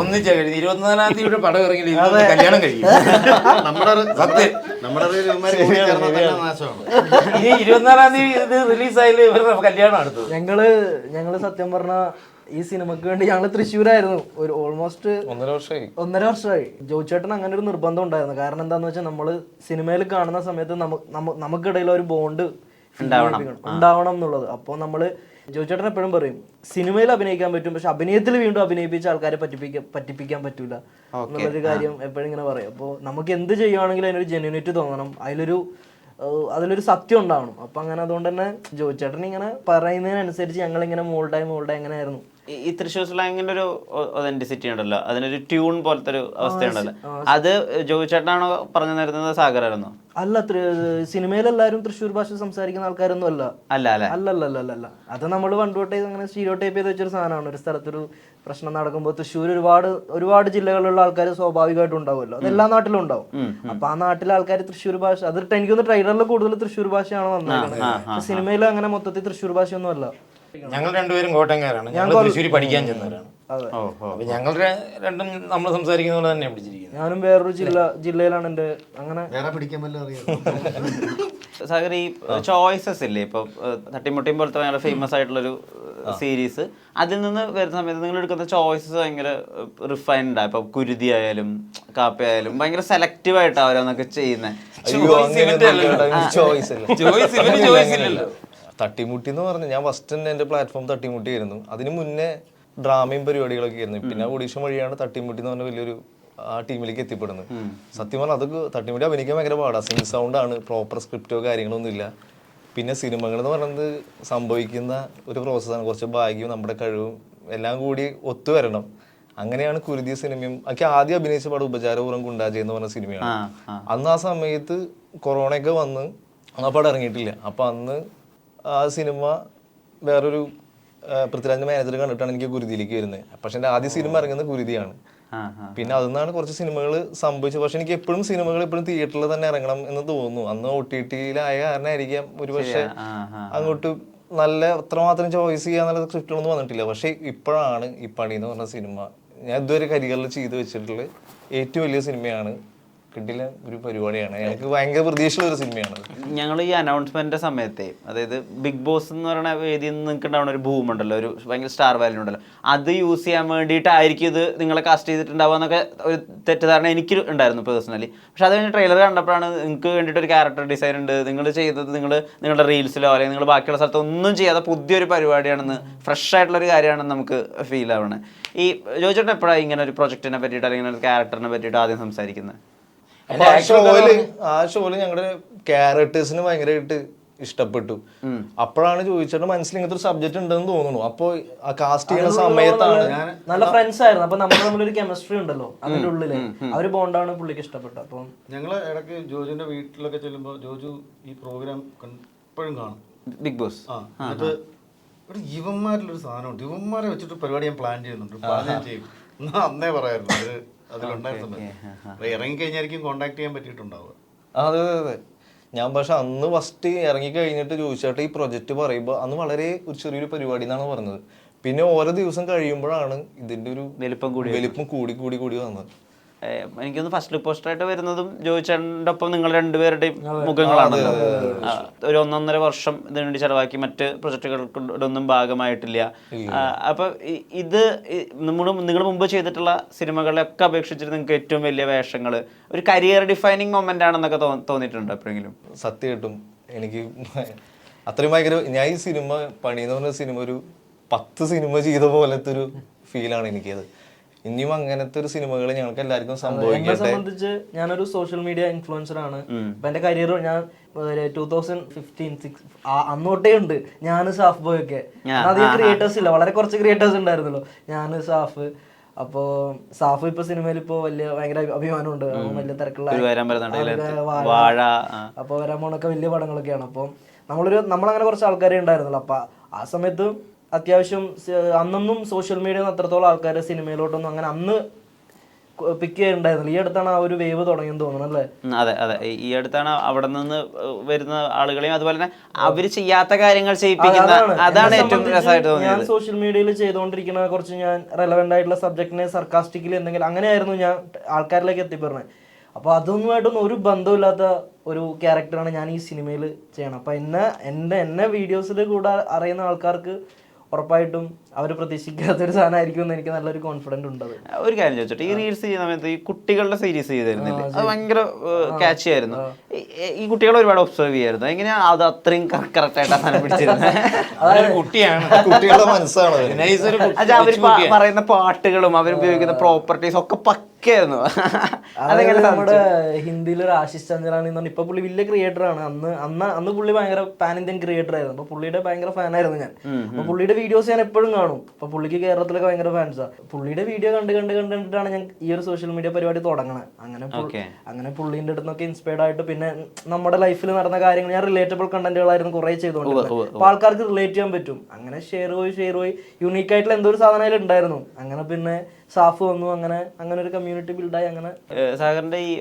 ഒന്നിച്ചാ കഴിഞ്ഞു. 24-ാം തീയതി പടം ഇറങ്ങി കല്യാണം കഴിയും. ഇനി 24-ാം തീയതി ഇത് റിലീസായാലും ഇവരുടെ കല്യാണം അടുത്തത്. ഞങ്ങള് സത്യം പറഞ്ഞ ഈ സിനിമക്ക് വേണ്ടി ഞങ്ങൾ തൃശ്ശൂരായിരുന്നു ഒരു ഓൾമോസ്റ്റ് 1.5 വർഷമായി. ജോയിച്ചേട്ടൻ അങ്ങനെ ഒരു നിർബന്ധം ഉണ്ടായിരുന്നു. കാരണം എന്താന്ന് വെച്ചാൽ നമ്മള് സിനിമയിൽ കാണുന്ന സമയത്ത് നമുക്കിടയിൽ ഒരു ബോണ്ട് ഉണ്ടാവണം എന്നുള്ളത്. അപ്പോൾ നമ്മള് ജോയിച്ചേട്ടൻ എപ്പോഴും പറയും സിനിമയിൽ അഭിനയിക്കാൻ പറ്റും, പക്ഷെ അഭിനയത്തിൽ വീണ്ടും അഭിനയിപ്പിച്ച ആൾക്കാരെ പറ്റിപ്പിക്കാൻ പറ്റൂല എന്നുള്ളൊരു കാര്യം എപ്പോഴും ഇങ്ങനെ പറയും. അപ്പോൾ നമുക്ക് എന്ത് ചെയ്യുവാണെങ്കിലും അതിനൊരു ജെന്യൂനിറ്റി തോന്നണം, അതിലൊരു സത്യം ഉണ്ടാവണം. അപ്പൊ അങ്ങനെ അതുകൊണ്ട് തന്നെ ജോയിച്ചേട്ടൻ ഇങ്ങനെ പറയുന്നതിനനുസരിച്ച് ഞങ്ങൾ ഇങ്ങനെ മോൾഡായി എങ്ങനെയായിരുന്നു. ഈ തൃശ്ശൂർ സ്ലാങ്ങിന്റെ ഒരു ഒതന്റിസിറ്റി ഉണ്ടല്ലോ, അതിനൊരു ട്യൂൺ പോലത്തെ ഒരു അവസ്ഥയുണ്ടല്ലോ, അത് ജോയി ചേട്ടനാണോ പറഞ്ഞു തരുന്നത് സാഗറായിരുന്നോ? അല്ല, സിനിമയിലെല്ലാരും തൃശ്ശൂർ ഭാഷ സംസാരിക്കുന്ന ആൾക്കാരൊന്നും അല്ല. അത് നമ്മൾ പണ്ടുതൊട്ടേ അങ്ങനെ സ്റ്റീരിയോ ടൈപ്പ് ചെയ്ത് വെച്ചൊരു സാധനമാണ്. ഒരു സ്ഥലത്തൊരു പ്രശ്നം നടക്കുമ്പോൾ തൃശ്ശൂർ ഒരുപാട് ജില്ലകളിലുള്ള ആൾക്കാർ സ്വാഭാവികമായിട്ടും ഉണ്ടാവുമല്ലോ, അത് എല്ലാ നാട്ടിലും ഉണ്ടാവും. അപ്പൊ ആ നാട്ടിലെ ആൾക്കാർ തൃശ്ശൂർ ഭാഷ, അത് എനിക്കൊന്ന് ട്രെയിലറിൽ കൂടുതൽ തൃശ്ശൂർ ഭാഷയാണ് വന്നത്. സിനിമയിൽ അങ്ങനെ മൊത്തത്തിൽ തൃശ്ശൂർ ഭാഷയൊന്നും അല്ല. ഞങ്ങൾ രണ്ടുപേരും കോട്ടയംകാരാണ്. ഞങ്ങൾ തൃശ്ശൂർ പഠിക്കാൻ ചെന്നവരാണ്. അപ്പൊ ഞങ്ങൾ രണ്ടും നമ്മൾ സംസാരിക്കുന്ന പോലെ തന്നെ പിടിച്ചിരിക്കുന്നത്. ഞാനും വേറൊരു ജില്ലയിലാണ് എന്റെ. അങ്ങനെ സാഗർ, ഈ ചോയ്സസ് ഇല്ലേ, ഇപ്പൊ തട്ടിമുട്ടിയും പോലത്തെ ഭയങ്കര ഫേമസ് ആയിട്ടുള്ളൊരു സീരീസ്, അതിൽ നിന്ന് വരുന്ന സമയത്ത് നിങ്ങൾ എടുക്കുന്ന ചോയ്സസ് ഭയങ്കര റിഫൈൻഡ് ആണ്. ഇപ്പൊ കുരുതി ആയാലും കാപ്പി ആയാലും ഭയങ്കര സെലക്റ്റീവ് ആയിട്ടാണ് അവരൊന്നൊക്കെ ചെയ്യുന്നത്. തട്ടിമുട്ടി എന്ന് പറഞ്ഞാൽ ഞാൻ ഫസ്റ്റ് തന്നെ എൻ്റെ പ്ലാറ്റ്ഫോം തട്ടിമുട്ടിയായിരുന്നു. അതിന് മുന്നേ ഡ്രാമയും പരിപാടികളൊക്കെ ആയിരുന്നു. പിന്നെ ഓഡീഷൻ വഴിയാണ് തട്ടിമുട്ടി എന്ന് പറഞ്ഞ വലിയൊരു ആ ടീമിലേക്ക് എത്തിപ്പെടുന്നത്. സത്യം പറഞ്ഞാൽ അതൊക്കെ തട്ടിമുട്ടി അഭിനയിക്കാൻ ഭയങ്കര പാടാണ്. സിംഗ് സൗണ്ട് ആണ്, പ്രോപ്പർ സ്ക്രിപ്റ്റോ കാര്യങ്ങളൊന്നും ഇല്ല. പിന്നെ സിനിമകൾ എന്ന് പറയുന്നത് സംഭവിക്കുന്ന ഒരു പ്രോസസ്സാണ്. കുറച്ച് ഭാഗ്യവും നമ്മുടെ കഴിവും എല്ലാം കൂടി ഒത്തുവരണം. അങ്ങനെയാണ് കുരുതിയ സിനിമയും ഒക്കെ ആദ്യം അഭിനയിച്ച പടം ഉപചാരപൂർവ്വം ഗുണ്ടാജി എന്ന് പറഞ്ഞ സിനിമയാണ്. അന്ന് ആ സമയത്ത് കൊറോണയൊക്കെ വന്ന് ആ പടം ഇറങ്ങിയിട്ടില്ല. അപ്പൊ അന്ന് ആ സിനിമ വേറൊരു പൃഥ്വിരാജിന്റെ മാനേജർ കണ്ടിട്ടാണ് എനിക്ക് കുരുതിയിലേക്ക് വരുന്നത്. പക്ഷെ എൻ്റെ ആദ്യ സിനിമ ഇറങ്ങുന്നത് കുരുതിയാണ്. പിന്നെ അതിൽ നിന്നാണ് കുറച്ച് സിനിമകൾ സംഭവിച്ചത്. പക്ഷെ എനിക്ക് എപ്പോഴും സിനിമകൾ എപ്പോഴും തിയേറ്ററിൽ തന്നെ ഇറങ്ങണം എന്ന് തോന്നുന്നു. അന്ന് OTT-യിലായ കാരണമായിരിക്കാം ഒരു പക്ഷെ അങ്ങോട്ട് നല്ല അത്രമാത്രം ചോയ്സ് ചെയ്യാന്നുള്ള സ്ക്രിപ്റ്റുകളൊന്നും വന്നിട്ടില്ല. പക്ഷെ ഇപ്പോഴാണ് ഈ പണി എന്ന് പറഞ്ഞ സിനിമ ഞാൻ ഇതുവരെ കരിയറിൽ ചെയ്ത് വെച്ചിട്ടുള്ള ഏറ്റവും വലിയ സിനിമയാണ്. കിട്ടില്ല ഒരു പരിപാടിയാണ്. ഞങ്ങൾക്ക് ഭയങ്കര പ്രതീക്ഷയുള്ള ഒരു സിനിമയാണ്. ഞങ്ങൾ ഈ അനൗൺസ്മെന്റിന്റെ സമയത്തെ, അതായത് ബിഗ് ബോസ് എന്ന് പറയുന്ന വേദിയിൽ നിന്ന് നിങ്ങൾക്ക് ഉണ്ടാവുന്ന ഒരു ബൂം ഉണ്ടല്ലോ, ഒരു ഭയങ്കര സ്റ്റാർ വാല്യൂ ഉണ്ടല്ലോ, അത് യൂസ് ചെയ്യാൻ വേണ്ടിയിട്ടായിരിക്കും ഇത് നിങ്ങളെ കാസ്റ്റ് ചെയ്തിട്ടുണ്ടാവുക എന്നൊക്കെ ഒരു തെറ്റിദ്ധാരണ എനിക്ക് ഉണ്ടായിരുന്നു പേഴ്സണലി. പക്ഷെ അത് കഴിഞ്ഞ് ട്രെയിലർ കണ്ടപ്പോഴാണ് നിങ്ങൾക്ക് വേണ്ടിയിട്ട് ഒരു ക്യാരക്ടർ ഡിസൈൻ ഉണ്ട്, നിങ്ങൾ ചെയ്തത് നിങ്ങളുടെ റീൽസിലോ അല്ലെങ്കിൽ നിങ്ങൾ ബാക്കിയുള്ള സ്ഥലത്തോ ഒന്നും ചെയ്യാതെ പുതിയൊരു പരിപാടിയാണെന്ന്, ഫ്രഷ് ആയിട്ടുള്ളൊരു കാര്യമാണെന്ന് നമുക്ക് ഫീൽ ആവണേ. ഈ ജോജേട്ടൻ എപ്പോഴാണ് ഇങ്ങനെ ഒരു പ്രൊജക്റ്റിനെ പറ്റിയിട്ട് അല്ലെങ്കിൽ ഒരു ക്യാരക്ടറിനെ പറ്റിയിട്ട് ആദ്യം സംസാരിക്കുന്നത്? അപ്പൊ ആ ഷോയില് ഞങ്ങളുടെ ക്യാരക്ടേഴ്സിന് ഭയങ്കരമായിട്ട് ഇഷ്ടപ്പെട്ടു. അപ്പോഴാണ് ചോദിച്ചിട്ട് മനസ്സിൽ ഇങ്ങനത്തെ ഒരു സബ്ജക്ട് ഉണ്ടെന്ന് തോന്നുന്നു. അപ്പൊ ആ കാസ്റ്റ് ചെയ്യുന്ന സമയത്താണ് നല്ല ഫ്രണ്ട്സ് ആയിരുന്നു. അപ്പൊ നമ്മൾ തമ്മിലൊരു കെമിസ്ട്രി ഉണ്ടല്ലോ അതിന്റെ ഉള്ളില്, അവര് ബോണ്ടാണ് പുള്ളിക്ക് ഇഷ്ടപ്പെട്ടു. അപ്പൊ ഞങ്ങള് ഇടയ്ക്ക് ജോജുവിന്റെ വീട്ടിലൊക്കെ ചെല്ലുമ്പോ ജോജു ഈ പ്രോഗ്രാം എപ്പോഴും കാണും, ബിഗ് ബോസ്. എന്നിട്ട് ഒരു ഇവന്മാരിലൊരു സാധനമുണ്ട്, ഇവന്മാരെ വെച്ചിട്ട് പരിപാടി ഞാൻ പ്ലാൻ ചെയ്യുന്നുണ്ട്, പ്ലാൻ ഞാൻ ചെയ്യും അന്നേ പറയായിരുന്നു. അത് അതിലുണ്ടായിരുന്നു. ഇറങ്ങിക്കഴിഞ്ഞായിരിക്കും കോണ്ടാക്ട് ചെയ്യാൻ പറ്റിയിട്ടുണ്ടാവുക. അതെ അതെ അതെ. ഞാൻ പക്ഷെ അന്ന് ഫസ്റ്റ് ഇറങ്ങി കഴിഞ്ഞിട്ട് ചോദിച്ചാട്ട് ഈ പ്രൊജക്റ്റ് പറയുമ്പോൾ അന്ന് വളരെ ഒരു ചെറിയൊരു പരിപാടി എന്നാണ് പറഞ്ഞത്. പിന്നെ ഓരോ ദിവസം കഴിയുമ്പോഴാണ് ഇതിന്റെ ഒരു വലിപ്പം കൂടി വന്നത്. എനിക്കൊന്ന് ഫസ്റ്റ് ലുക്ക് പോസ്റ്ററായിട്ട് വരുന്നതും ജോയിച്ചേട്ടൻ്റെ ഒപ്പം നിങ്ങൾ രണ്ടുപേരുടെയും മുഖങ്ങളാണല്ലോ. ഒരു 1.5 വർഷം ഇതിനു വേണ്ടി ചെലവാക്കി മറ്റ് പ്രൊജക്ടുകൾക്കൊന്നും ഭാഗമായിട്ടില്ല. അപ്പൊ ഇത് നിങ്ങൾ മുമ്പ് ചെയ്തിട്ടുള്ള സിനിമകളെയൊക്കെ അപേക്ഷിച്ചിട്ട് നിങ്ങൾക്ക് ഏറ്റവും വലിയ വേഷങ്ങൾ, ഒരു കരിയർ ഡിഫൈനിങ് മൊമെന്റ് ആണെന്നൊക്കെ തോന്നിയിട്ടുണ്ടോ എപ്പോഴെങ്കിലും? സത്യമായിട്ടും എനിക്ക് അത്രയും ഭയങ്കര, ഞാൻ ഈ സിനിമ പണി എന്ന് പറഞ്ഞ സിനിമ ഒരു 10 സിനിമ ചെയ്ത പോലത്തെ ഒരു ഫീലാണ് എനിക്കത്. ഇനിയും അങ്ങനത്തെ ഒരു സിനിമകൾ ഞങ്ങൾക്ക് എല്ലാവർക്കും സംഭവിക്കട്ടെ. എന്നെ സംബന്ധിച്ച് ഞാനൊരു സോഷ്യൽ മീഡിയ ഇൻഫ്ലുവൻസർ ആണ്. അപ്പൊ എന്റെ കരിയർ ഞാൻ 2015-16 അന്നോട്ടേ ഉണ്ട്. ഞാൻ സാഫ് ബോയ് ഒക്കെ അധികം ക്രിയേറ്റേഴ്സ് ഇല്ല, വളരെ കുറച്ച് ക്രിയേറ്റേഴ്സ് ഉണ്ടായിരുന്നല്ലോ, ഞാൻ സാഫ്. അപ്പൊ സാഫ് ഇപ്പൊ സിനിമയിൽ ഇപ്പൊ ഭയങ്കര അഭിമാനമുണ്ട്, വലിയ തിരക്കുള്ള അപ്പൊ വരാൻ പോണൊക്കെ വലിയ പടങ്ങളൊക്കെയാണ്. അപ്പൊ നമ്മളങ്ങനെ കുറച്ച് ആൾക്കാരെ ഉണ്ടായിരുന്നല്ലോ. അപ്പൊ ആ സമയത്ത് അത്യാവശ്യം അന്നൊന്നും സോഷ്യൽ മീഡിയ അത്രത്തോളം ആൾക്കാരെ സിനിമയിലോട്ടൊന്നും അങ്ങനെ അന്ന് പിക്ക് ചെയ്യുന്നുണ്ടായിരുന്നില്ല. ഈ അടുത്താണ് ആ ഒരു വേവ് തുടങ്ങിയെന്ന് തോന്നുന്നു അല്ലേ? അതെ അതെ, ഈ അടുത്താണ് അവിടെ നിന്ന് വരുന്ന ആളുകളെയും അതുപോലെ തന്നെ അവര് ചെയ്യാത്ത കാര്യങ്ങൾ ചെയ്യിപ്പിക്കുന്ന, അതാണ് ഏറ്റവും രസമായിട്ട് തോന്നിയത്. ഞാൻ സോഷ്യൽ മീഡിയയിൽ ചെയ്തുകൊണ്ടിരിക്കുന്ന കുറച്ച് ഞാൻ റെലവെന്റ് ആയിട്ടുള്ള സബ്ജക്റ്റിനെ സർക്കാസ്റ്റിക്കലി എന്തെങ്കിലും അങ്ങനെയായിരുന്നു ഞാൻ ആൾക്കാരിലേക്ക് എത്തിപ്പെടുന്നത്. അപ്പോൾ അതൊന്നുമായിട്ടൊന്നും ഒരു ബന്ധമില്ലാത്ത ഒരു ക്യാരക്ടറാണ് ഞാൻ ഈ സിനിമയിൽ ചെയ്യണം. അപ്പം എന്നെ വീഡിയോസിൽ കൂടെ അറിയുന്ന ആൾക്കാർക്ക് ഉറപ്പായിട്ടും അവർ പ്രതീക്ഷിക്കാത്തൊരു സാധനമായിരിക്കും എന്ന് എനിക്ക് നല്ലൊരു കോൺഫിഡൻസ് ഉണ്ട്. ഒരു കാര്യം ചോദിച്ചോട്ടെ, ഈ റീൽസ് ചെയ്യുന്ന സമയത്ത് ഈ കുട്ടികളുടെ സീരീസ് ചെയ്തിരുന്നില്ലേ, അത് ഭയങ്കര ക്യാച്ച് ആയിരുന്നു. ഈ കുട്ടികളെ ഒരുപാട് ഒബ്സർവ് ചെയ്യായിരുന്നു. എങ്ങനെയാ അത് അത്രയും കറക്റ്റ് ആയിട്ട് സാധനം പിടിച്ചിരുന്നത്? കുട്ടികളുടെ മനസ്സാണ് അവർ പറയുന്ന പാട്ടുകളും അവരുപയോഗിക്കുന്ന പ്രോപ്പർട്ടീസ് ഒക്കെ പക്കയായിരുന്നു. അതെങ്ങനെ നമ്മുടെ ഹിന്ദിയിൽ ഒരു ആശിഷ് ചന്ദ്രാണി എന്ന് പറഞ്ഞാൽ ഇപ്പൊ പുള്ളി വലിയ ക്രിയേറ്റർ ആണ്. അന്ന് പുള്ളി ഭയങ്കര പാൻ ഇന്ത്യൻ ക്രിയേറ്റർ ആയിരുന്നു. അപ്പൊ പുള്ളിയുടെ ഭയങ്കര ഫാനായിരുന്നു ഞാൻ. അപ്പൊ പുള്ളിയുടെ വീഡിയോസ് ഞാൻ എപ്പോഴും കാണും. അപ്പൊ പുള്ളിക്ക് കേരളത്തിലൊക്കെ ഭയങ്കര ഫാൻസാണ്. പുള്ളിയുടെ വീഡിയോ കണ്ടിട്ടാണ് ഞാൻ ഈ ഒരു സോഷ്യൽ മീഡിയ പരിപാടി തുടങ്ങണത്. അങ്ങനെ പുള്ളിന്റെ അടുത്തൊക്കെ ഇൻസ്പയർഡ് ആയിട്ട് പിന്നെ നമ്മുടെ ലൈഫിൽ നടന്ന കാര്യങ്ങൾ ഞാൻ റിലേറ്റബിൾ കണ്ടന്റുകളായിരുന്നു കുറെ ചെയ്തുകൊണ്ടിരുന്നത്. അപ്പൊ ആൾക്കാർക്ക് റിലേറ്റ് ചെയ്യാൻ പറ്റും. അങ്ങനെ ഷെയർ പോയി യൂണീക്ക് ആയിട്ടുള്ള എന്തോ ഒരു സാധനം ഉണ്ടായിരുന്നു. അങ്ങനെ പിന്നെ സാഫ് വന്നു, അങ്ങനെ ഒരു കമ്മ്യൂണിറ്റി ബിൽഡായി. അങ്ങനെ സാഗറിന്റെ ഈ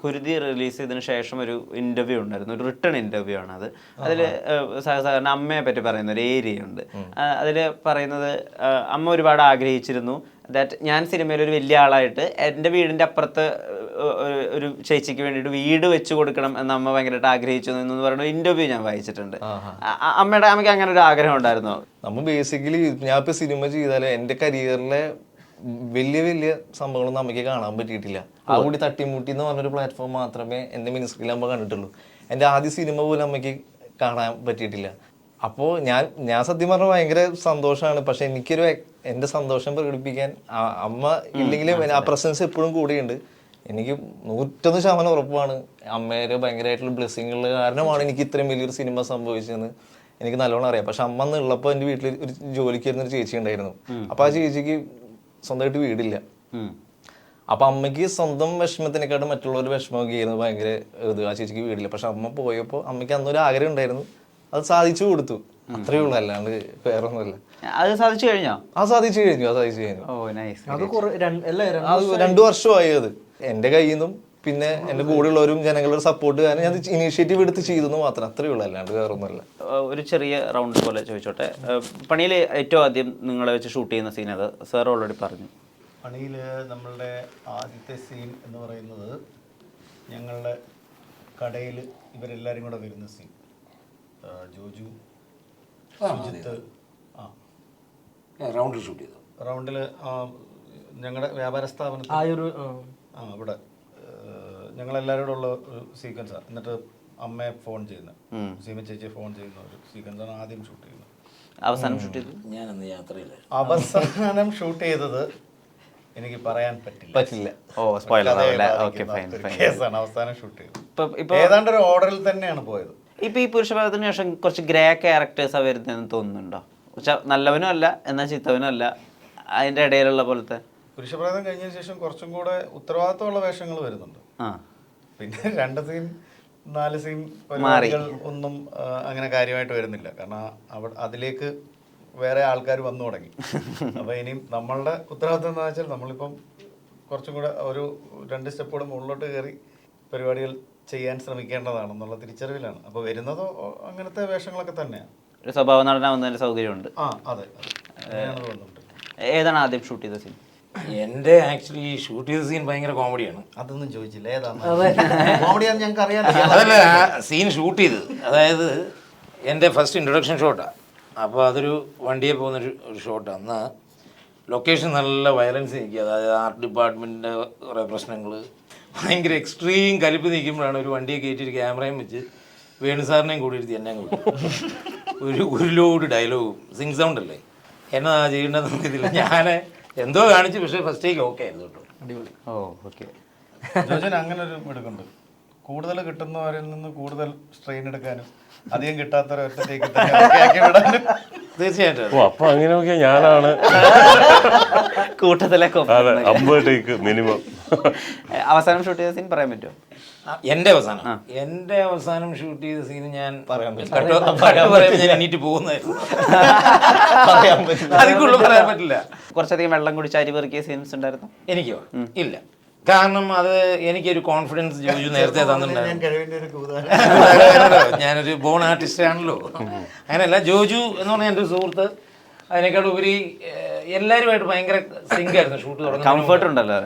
കുരുതി റിലീസ് ചെയ്തതിനു ശേഷം ഒരു ഇന്റർവ്യൂ ഉണ്ടായിരുന്നു, ഒരു റിട്ടേൺ ഇന്റർവ്യൂ ആണ് അത്. അതിൽ സാഗറിന്റെ അമ്മയെ പറ്റി പറയുന്ന ഒരു ഏരിയ ഉണ്ട്. അതിൽ പറയുന്നത് അമ്മ ഒരുപാട് ആഗ്രഹിച്ചിരുന്നു ദാറ്റ് ഞാൻ സിനിമയിൽ ഒരു വലിയ ആളായിട്ട് എൻ്റെ വീടിൻ്റെ അപ്പുറത്ത് ഒരു ചേച്ചിക്ക് വേണ്ടിയിട്ട് വീട് വെച്ച് കൊടുക്കണം എന്ന് അമ്മ ഭയങ്കരമായിട്ട് ആഗ്രഹിച്ചു എന്ന് പറയുന്ന ഇന്റർവ്യൂ ഞാൻ വായിച്ചിട്ടുണ്ട്. അമ്മയ്ക്ക് അങ്ങനെ ഒരു ആഗ്രഹം ഉണ്ടായിരുന്നോ? നമ്മൾ ബേസിക്കലി ഞാൻ ഇപ്പൊ സിനിമ ചെയ്താൽ എൻ്റെ കരിയറിലെ വലിയ സംഭവങ്ങളൊന്നും അമ്മയ്ക്ക് കാണാൻ പറ്റിയിട്ടില്ല. ആ കൂടി തട്ടിമുട്ടി എന്ന് പറഞ്ഞൊരു പ്ലാറ്റ്ഫോം മാത്രമേ എൻ്റെ മിനിസ്ക്രീനിൽ അമ്മ കണ്ടിട്ടുള്ളൂ. എൻ്റെ ആദ്യ സിനിമ പോലും അമ്മയ്ക്ക് കാണാൻ പറ്റിയിട്ടില്ല. അപ്പോൾ ഞാൻ സത്യം പറഞ്ഞാൽ ഭയങ്കര സന്തോഷമാണ്. പക്ഷെ എൻ്റെ സന്തോഷം പ്രകടിപ്പിക്കാൻ അമ്മ ഇല്ലെങ്കിലും ആ പ്രസൻസ് എപ്പോഴും കൂടെയുണ്ട്. എനിക്ക് 101% ഉറപ്പാണ് അമ്മയുടെ ഭയങ്കരമായിട്ടുള്ള ബ്ലെസ്സിങ്ങുള്ള കാരണമാണ് എനിക്ക് ഇത്രയും വലിയൊരു സിനിമ സംഭവിച്ചതെന്ന് എനിക്ക് നല്ലോണം അറിയാം. പക്ഷെ അമ്മ എന്നുള്ളപ്പോൾ എൻ്റെ വീട്ടിൽ ഒരു ജോലിക്ക് വരുന്നൊരു ചേച്ചി ഉണ്ടായിരുന്നു. അപ്പോൾ ആ ചേച്ചിക്ക് സ്വന്തമായിട്ട് വീടില്ല. അപ്പൊ അമ്മയ്ക്ക് സ്വന്തം വിഷമത്തിനെക്കാട്ടും മറ്റുള്ളവരുടെ വിഷമമൊക്കെ ചെയ്യുന്നത് ഭയങ്കര ആ ചേച്ചിക്ക് വീടില്ല. പക്ഷെ അമ്മ പോയപ്പോൾ അമ്മയ്ക്ക് അന്നൊരു ആഗ്രഹം ഉണ്ടായിരുന്നു, അത് സാധിച്ചു കൊടുത്തു. അത്രയേ ഉള്ളൂ, അല്ലാണ്ട് വേറെ ഒന്നുമില്ല. അത് സാധിച്ചു കഴിഞ്ഞോ? സാധിച്ചു കഴിഞ്ഞു. ഓ നൈസ്. അത് കുറെ അല്ലേ അത് 2 വർഷമായി. അത് എൻ്റെ കയ്യിൽ നിന്നും പിന്നെ എൻ്റെ കൂടെയുള്ളവരും ജനങ്ങളുടെ സപ്പോർട്ട് കാരണം ഞാൻ ഇനീഷ്യേറ്റീവ് എടുത്ത് ചെയ്തെന്ന് മാത്രം, അത്രയേ ഉള്ളൂ, അല്ലാണ്ട് വേറെ ഒന്നുമല്ല. ഒരു ചെറിയ റൗണ്ട് പോലെ ചോദിച്ചോട്ടെ, പണിയിൽ ഏറ്റവും ആദ്യം നിങ്ങളെ വെച്ച് ഷൂട്ട് ചെയ്യുന്ന സീൻ അത് സാർ ഓൾറെഡി പറഞ്ഞു. പണിയിൽ നമ്മളുടെ ആദ്യത്തെ സീൻ എന്ന് പറയുന്നത് ഞങ്ങളുടെ കടയിൽ ഇവരെല്ലാവരും കൂടെ വരുന്ന സീൻ. ജോജു, സുജിത്ത്, റൗണ്ടിൽ ഷൂട്ട് ചെയ്തു. റൗണ്ടിൽ ഞങ്ങളുടെ വ്യാപാര സ്ഥാപനത്തിൽ അവിടെ ഞങ്ങളെല്ലാവരോടും ഉള്ള ഒരു സീക്വൻസാണ്. എന്നിട്ട് അമ്മയെ ഫോൺ ചെയ്യുന്ന, സീമ ചേച്ചിയെ ഫോൺ ചെയ്യുന്ന ഒരു സീക്വൻസാണ് ആദ്യം ഷൂട്ട് ചെയ്യുന്നത്. അവസാനം ഷൂട്ട് ചെയ്തത് ഞാനന്ന് യാത്രയില്ല. അവസാനം ഷൂട്ട് ചെയ്തത് എനിക്ക് പറയാൻ പറ്റില്ല. ഓ സ്പോയിലർ ആവില്ല. Okay fine. കേസാണ് അവസാനം ഷൂട്ട് ചെയ്തത്. ഇപ്പൊ ഏതാണ്ട് ഒരു ഓർഡറിൽ തന്നെയാണ് പോയത്. ഇപ്പൊ ഈ പുരുഷഭാഗത്തിന് ശേഷം കുറച്ച് ഗ്രേ ക്യാരക്ടേഴ്സാണ് വരുന്നതെന്ന് തോന്നുന്നുണ്ടോ? നല്ലവനും അല്ല എന്നാൽ ചീത്തവനും അല്ല, അതിന്റെ ഇടയിലുള്ള പോലത്തെ. പുരുഷപ്രേതം കഴിഞ്ഞതിന് ശേഷം കുറച്ചും കൂടെ ഉത്തരവാദിത്തമുള്ള വേഷങ്ങൾ വരുന്നുണ്ട്. പിന്നെ 2 സീൻ 4 സീൻ പരിപാടികൾ ഒന്നും അങ്ങനെ കാര്യമായിട്ട് വരുന്നില്ല. കാരണം അതിലേക്ക് വേറെ ആൾക്കാർ വന്നു തുടങ്ങി. അപ്പോൾ ഇനിയും നമ്മളുടെ ഉത്തരവാദിത്തം എന്താ വെച്ചാൽ നമ്മളിപ്പം കുറച്ചും കൂടെ ഒരു 2 സ്റ്റെപ്പോടെ മുകളിലോട്ട് കയറി പരിപാടികൾ ചെയ്യാൻ ശ്രമിക്കേണ്ടതാണെന്നുള്ള തിരിച്ചറിവിലാണ്. അപ്പോൾ വരുന്നതോ അങ്ങനത്തെ വേഷങ്ങളൊക്കെ തന്നെയാണ്. ഒരു സ്വഭാവ നടനാവുന്നതിന് സൗകര്യമുണ്ട്. അതെ, അങ്ങനെയാണ് തോന്നുന്നുണ്ട്. ഏതാണ് ആദ്യം ഷൂട്ട് ചെയ്ത സീൻ? എൻ്റെ ആക്ച്വലി ഷൂട്ട് ചെയ്ത സീൻ ഭയങ്കര കോമഡിയാണ്. അതൊന്നും ചോദിച്ചില്ല, ഏതാണ് കോമഡിയാന്ന് ഞങ്ങൾക്ക് അറിയാം. അതല്ല, ആ സീൻ ഷൂട്ട് ചെയ്തത് അതായത് എൻ്റെ ഫസ്റ്റ് ഇൻട്രൊഡക്ഷൻ ഷോട്ടാണ്. അപ്പോൾ അതൊരു വണ്ടിയെ പോകുന്നൊരു ഷോട്ടാണ്. അന്ന് ലൊക്കേഷൻ നല്ല വയലൻസ് നിൽക്കുക, അതായത് ആർട്ട് ഡിപ്പാർട്ട്മെൻറ്റിൻ്റെ കുറേ പ്രശ്നങ്ങൾ, ഭയങ്കര എക്സ്ട്രീം കലിപ്പ് നിൽക്കുമ്പോഴാണ് ഒരു വണ്ടിയെ കയറ്റിയിട്ട് ക്യാമറയും വെച്ച് വേണുസാറിനെയും കൂടി എടുത്ത് എന്നെ കൂടി ഒരു ലോഡ് ഡയലോഗും സിംഗ് സൗണ്ട് അല്ലേ, എന്നാ ചെയ്യേണ്ടതെന്ന് ഇതില്ല. ഞാൻ എന്തോ കാണിച്ചു, പക്ഷേ ഫസ്റ്റ് ടേക്ക് ഓക്കെ ആയിരുന്നു കേട്ടോ, അടിപൊളി. ഓ ഓക്കെ. ജോജൻ അങ്ങനെ ഒരു എടുക്കുന്നുണ്ട്, കൂടുതൽ കിട്ടുന്നവരിൽ നിന്ന് കൂടുതൽ സ്ട്രെയിൻ എടുക്കാനും അധികം കിട്ടാത്തവരെ ഒറ്റത്തേക്ക് വിടാനും. തീർച്ചയായിട്ടും. ഓ അപ്പൊ അങ്ങനെ നോക്കിയാൽ ഞാനാണ് കൂട്ടത്തിലൊക്കെ. അതെ, 50 ടേക്ക് മിനിമം. അവസാനം ഷൂട്ട് ചെയ്ത സീൻ പറയാൻ പറ്റുമോ? എൻ്റെ അവസാനം ഷൂട്ട് ചെയ്ത സീൻ ഞാൻ എണീറ്റ് പോകുന്നതായിരുന്നു. അതിക്കുള്ള പറയാൻ പറ്റില്ല. കുറച്ചധികം വെള്ളം കുടിച്ച് അരി പെറുക്കിയ സീൻസ് ഉണ്ടായിരുന്നു. എനിക്കോ? ഇല്ല, കാരണം അത് എനിക്കൊരു കോൺഫിഡൻസ് ജോജു നേരത്തെ തന്നിട്ടുണ്ടായിരുന്നു. ഞാനൊരു ബോൺ ആർട്ടിസ്റ്റ് ആണല്ലോ. അങ്ങനെയല്ല, ജോജു എന്ന് പറഞ്ഞാൽ എൻ്റെ ഒരു സുഹൃത്ത്. അതിനേക്കാൾ ഉപരി എല്ലാവരുമായിട്ട് ഭയങ്കര സിങ്ക് ആയിരുന്നു ഷൂട്ട് തുടങ്ങുന്നത്. കംഫർട്ട് ഉണ്ടല്ലോ.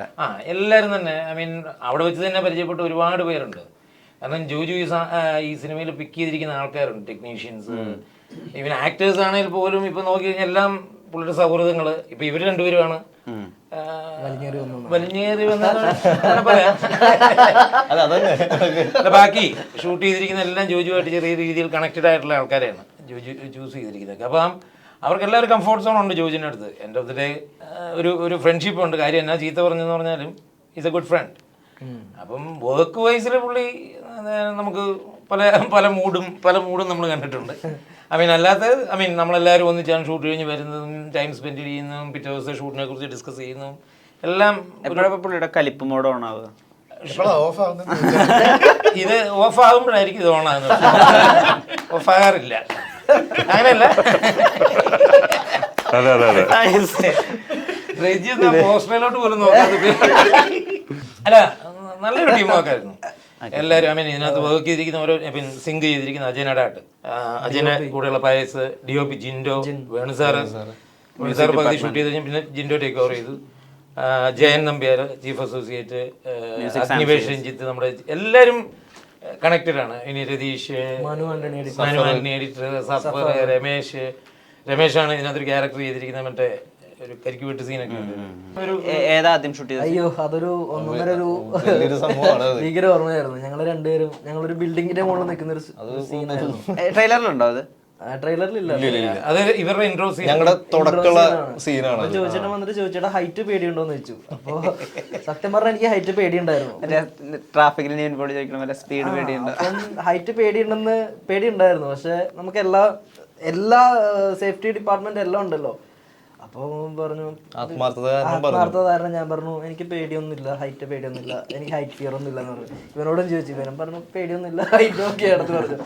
എല്ലാവരും തന്നെ, ഐ മീൻ അവിടെ വെച്ച് തന്നെ പരിചയപ്പെട്ട ഒരുപാട് പേരുണ്ട്. കാരണം ജോജു ഈ സിനിമയിൽ പിക്ക് ചെയ്തിരിക്കുന്ന ആൾക്കാരുണ്ട്, ടെക്നീഷ്യൻസ്, ഈവൻ ആക്ടേഴ്സ് ആണെങ്കിൽ പോലും. ഇപ്പൊ നോക്കി കഴിഞ്ഞാൽ എല്ലാം പുള്ളിയുടെ സൗഹൃദങ്ങള്. ഇപ്പൊ ഇവര് രണ്ടുപേരുമാണ് വലിഞ്ഞേറി പറയാം. ബാക്കി ഷൂട്ട് ചെയ്തിരിക്കുന്ന എല്ലാം ജോജുവായിട്ട് ചെറിയ രീതിയിൽ കണക്റ്റഡ് ആയിട്ടുള്ള ആൾക്കാരെയാണ് ജോജു ചൂസ് ചെയ്തിരിക്കുന്നത്. അപ്പം അവർക്ക് എല്ലാവരും കംഫോർട്ട് സോൺ ഉണ്ട് ജോജിൻ്റെ അടുത്ത്. എൻ്റെ അടുത്തിടെ ഒരു ഫ്രണ്ട്ഷിപ്പ് ഉണ്ട്. കാര്യം എന്നാ ചീത്ത പറഞ്ഞെന്ന് പറഞ്ഞാലും ഈസ് എ ഗുഡ് ഫ്രണ്ട്. അപ്പം വർക്ക് വൈസിൽ പുള്ളി നമുക്ക് പല മൂഡും നമ്മൾ കണ്ടിട്ടുണ്ട്. അല്ലാത്ത നമ്മളെല്ലാവരും ഒന്നിച്ചാണ് ഷൂട്ട് കഴിഞ്ഞ് വരുന്നതും ടൈം സ്പെൻഡ് ചെയ്യുന്നതും പിറ്റേ ദിവസം ഷൂട്ടിനെ കുറിച്ച് ഡിസ്കസ് ചെയ്യുന്നതും എല്ലാം. പുള്ളിയുടെ കലിപ്പ് മോഡ് ഓൺ ആവുക. ഇത് ഓഫ് ആകുമ്പോഴായിരിക്കും ഇത് ഓണാകുന്നത്, ഓഫ് ആകാറില്ല. അങ്ങനെയല്ല, പോസ്റ്ററിലോട്ട് പോലും നോക്കാതെ. അല്ല, നല്ലൊരു ടീം വർക്കായിരുന്നു എല്ലാവരും. ഇതിനകത്ത് വർക്ക് ചെയ്തിരിക്കുന്ന ഓരോ സിങ്ക് ചെയ്തിരിക്കുന്ന അജയൻ അഡാട്ട്, അജയന്റെ കൂടെയുള്ള പയസ്, DOP ജിൻഡോ, വേണുസാറ് പകുതി ഷൂട്ട് ചെയ്ത് പിന്നെ ജിൻഡോ ടേക്ക് ഓവർ ചെയ്തു. ജയൻ നമ്പ്യാർ ചീഫ് അസോസിയേറ്റ്, അഗ്നിവേഷ് രഞ്ജിത്ത്, നമ്മുടെ എല്ലാവരും കണക്റ്റഡ് ആണ്. ഇനി രതീഷ്, മനു ആന്റണി എഡിറ്റർ, സഫർ, രമേശാണ് ഇതിനകത്തൊരു ക്യാരക്ടർ ചെയ്തിരിക്കുന്നത്. മറ്റേ ഒരു കരിക്ക് വിട്ട് സീനൊക്കെ ഏതാദ്യം ഷൂട്ട് ചെയ്തത്? അയ്യോ, അതൊരു ഒന്നൊന്നര ഭീകര ഓർമ്മയായിരുന്നു. ഞങ്ങൾ രണ്ടുപേരും ഞങ്ങളൊരു ബിൽഡിങ്ങിന്റെ മുകളിൽ നിൽക്കുന്ന ഒരു സീനായിരുന്നു. ട്രെയിലറിലുണ്ടോ അത്? ട്രെയിലറിലില്ല, അത് ഇവരുടെ ഇൻട്രോ സീൻ, ഞങ്ങളുടെ തുടക്കമുള്ള സീനാണ്. ചോദിച്ചേട്ടൻ വന്നിട്ട് ചോദിച്ചേട്ടാ ഹൈറ്റ് പേടിയുണ്ടോന്ന് ചോദിച്ചു. അപ്പൊ സത്യം പറഞ്ഞാൽ എനിക്ക് ഹൈറ്റ് പേടിയുണ്ടായിരുന്നു. ട്രാഫിക്കിൽ സ്പീഡ് പേടിയുണ്ട്. അപ്പം ഹൈറ്റ് പേടിയുണ്ടായിരുന്നു. പക്ഷെ നമുക്ക് എല്ലാ സേഫ്റ്റി ഡിപ്പാർട്ട്മെന്റ് എല്ലാം ഉണ്ടല്ലോ. അപ്പൊ പറഞ്ഞു ആത്മാർത്ഥത കാരണം ഞാൻ പറഞ്ഞു എനിക്ക് പേടിയൊന്നുമില്ല, ഹൈറ്റ് പേടിയൊന്നുമില്ല, എനിക്ക് ഹൈറ്റ് ഫിയർ ഒന്നും ഇല്ലെന്ന് പറഞ്ഞു. ഇവനോടും ചോദിച്ചു, ഇവനും പറഞ്ഞു പേടിയൊന്നുമില്ല, ഹൈറ്റ് ഓക്കെ ആണെന്ന് പറഞ്ഞു.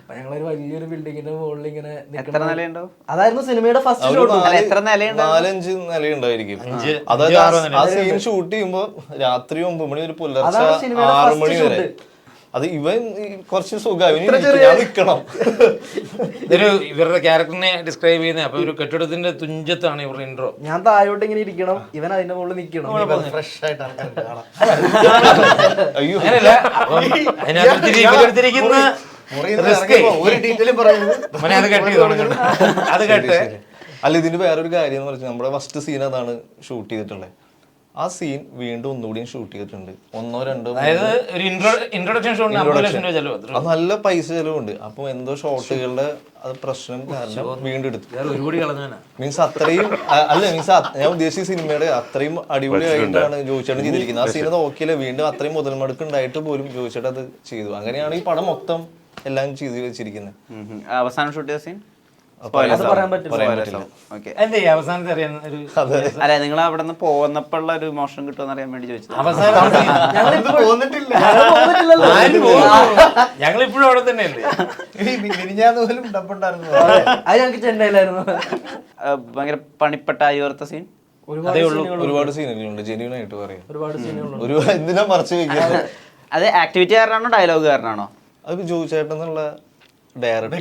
അപ്പൊ ഞങ്ങളൊരു വലിയൊരു ബിൽഡിങ്ങിന്റെ മുകളിൽ ഇങ്ങനെ എത്ര നിലയുണ്ടാവും? അതായിരുന്നു സിനിമയുടെ ഫസ്റ്റ് ഒരു ഷോട്ട്. എത്ര നിലയുണ്ടാവും? 4-5 നിലയുണ്ടായിരിക്കും. അതായത് ആ സീൻ ഷൂട്ട് ചെയ്യുമ്പോ രാത്രി 9 മണി ഒരു പുലർച്ചെ അതാണ് സിനിമയുടെ 6 first മണി വരെ. shoot. അത് ഇവൻ കുറച്ച് സുഖം ഞാൻ നിക്കണം. ഇതൊരു ഇവരുടെ ക്യാരക്ടറിനെ ഡിസ്ക്രൈബ് ചെയ്യുന്നത്. അപ്പൊ ഒരു കെട്ടിടത്തിന്റെ തുഞ്ചത്താണ് ഇവരുടെ ഇൻട്രോ. ഞാൻ താഴോട്ട് ഇങ്ങനെ ഇരിക്കണം, ഇവൻ അതിന്റെ മുകളിൽ നിൽക്കണം. ഫ്രഷ് ആയിട്ട് ആൾക്കാർ കാണാം. അയ്യോ അങ്ങനെയല്ല, അപ്പം അതിനകത്ത് ഇവരെടുത്തിരിക്കുന്ന മുറിയിൽ നിന്ന് ഇറങ്ങിയപ്പോ ഒരു ഡീറ്റെയിലും പറയുന്നത് മോനെ അത് കട്ട് ചെയ്ത് തുടങ്ങണം. അത് കട്ട്. അല്ല, ഇതിന് വേറൊരു കാര്യം എന്ന് പറഞ്ഞാൽ നമ്മുടെ ഫസ്റ്റ് സീൻ അതാണ് ഷൂട്ട് ചെയ്തിട്ടുള്ളത്. ആ സീൻ വീണ്ടും ഒന്നുകൂടിയും ഷൂട്ട് ചെയ്തിട്ടുണ്ട്. 1-2 അതായത് ഒരു ഇൻട്രൊഡക്ഷൻ ഷോട്ടിന് 50 ലക്ഷം രൂപ ചെലവ്. അത് നല്ല പൈസ ചെലവുണ്ട്. അപ്പൊ എന്തോ ഷോട്ടുകളുടെ അത് പ്രശ്നം കാരണം വീണ്ടും എടുത്തു. ഒരു കോടി കളഞ്ഞാ മീൻസ് അത്രയും ഞാൻ ഉദ്ദേശിച്ച സിനിമയുടെ അത്രയും അടിപൊളിയായിട്ടാണ് ജോയിച്ചേട്ടൻ ചെയ്തിരിക്കുന്നത്. ആ സീൻ നോക്കിയില്ല, വീണ്ടും അത്രയും മുതൽ മുടക്ക് ഉണ്ടായിട്ട് പോലും ജോയിച്ചേട്ടൻ അത് ചെയ്തു. അങ്ങനെയാണ് ഈ പടം മൊത്തം എല്ലാം ചെയ്ത് വെച്ചിരിക്കുന്നത്. അവസാനം ഷൂട്ട് ചെയ്ത സീൻ അത് പറയാൻ പറ്റില്ല. ഓക്കെ. എന്താ ഈ അവസാനത്തെ അറിയാൻ ഒരു അല്ല, നിങ്ങൾ അവിടെ നിന്ന് പോകുന്നപ്പോഴുള്ള ഒരു മോഷൻ കിട്ടുമെന്ന് അറിയാൻ വേണ്ടി ചോദിച്ചത്. പോന്നിട്ടില്ല. ഞങ്ങൾ ഇപ്പോഴും അവിടെ തന്നെയല്ലേ. മിനിഞ്ഞാന്ന് പോലും ഡബുണ്ടായിരുന്നു. അത് ഞങ്ങൾക്ക് ചെന്നൈയിലായിരുന്നു. ഭയങ്കര പണിപ്പെട്ട അയ്യോർത്ത സീൻ ഒരുപാട് സീനുകളുണ്ട്. ജെന്യൂൻ ആയിട്ട് പറയാം, ഒരുപാട് സീനുകളുണ്ട്. ഒരു എന്തിനാ മറച്ചു വെക്കുന്നത്? അത് ആക്ടിവിറ്റി കാരനാണോ ഡയലോഗ് കാരനാണോ? അത് ജോയിച്ചേട്ടൻ എന്നുള്ള ഡയറക്ടർ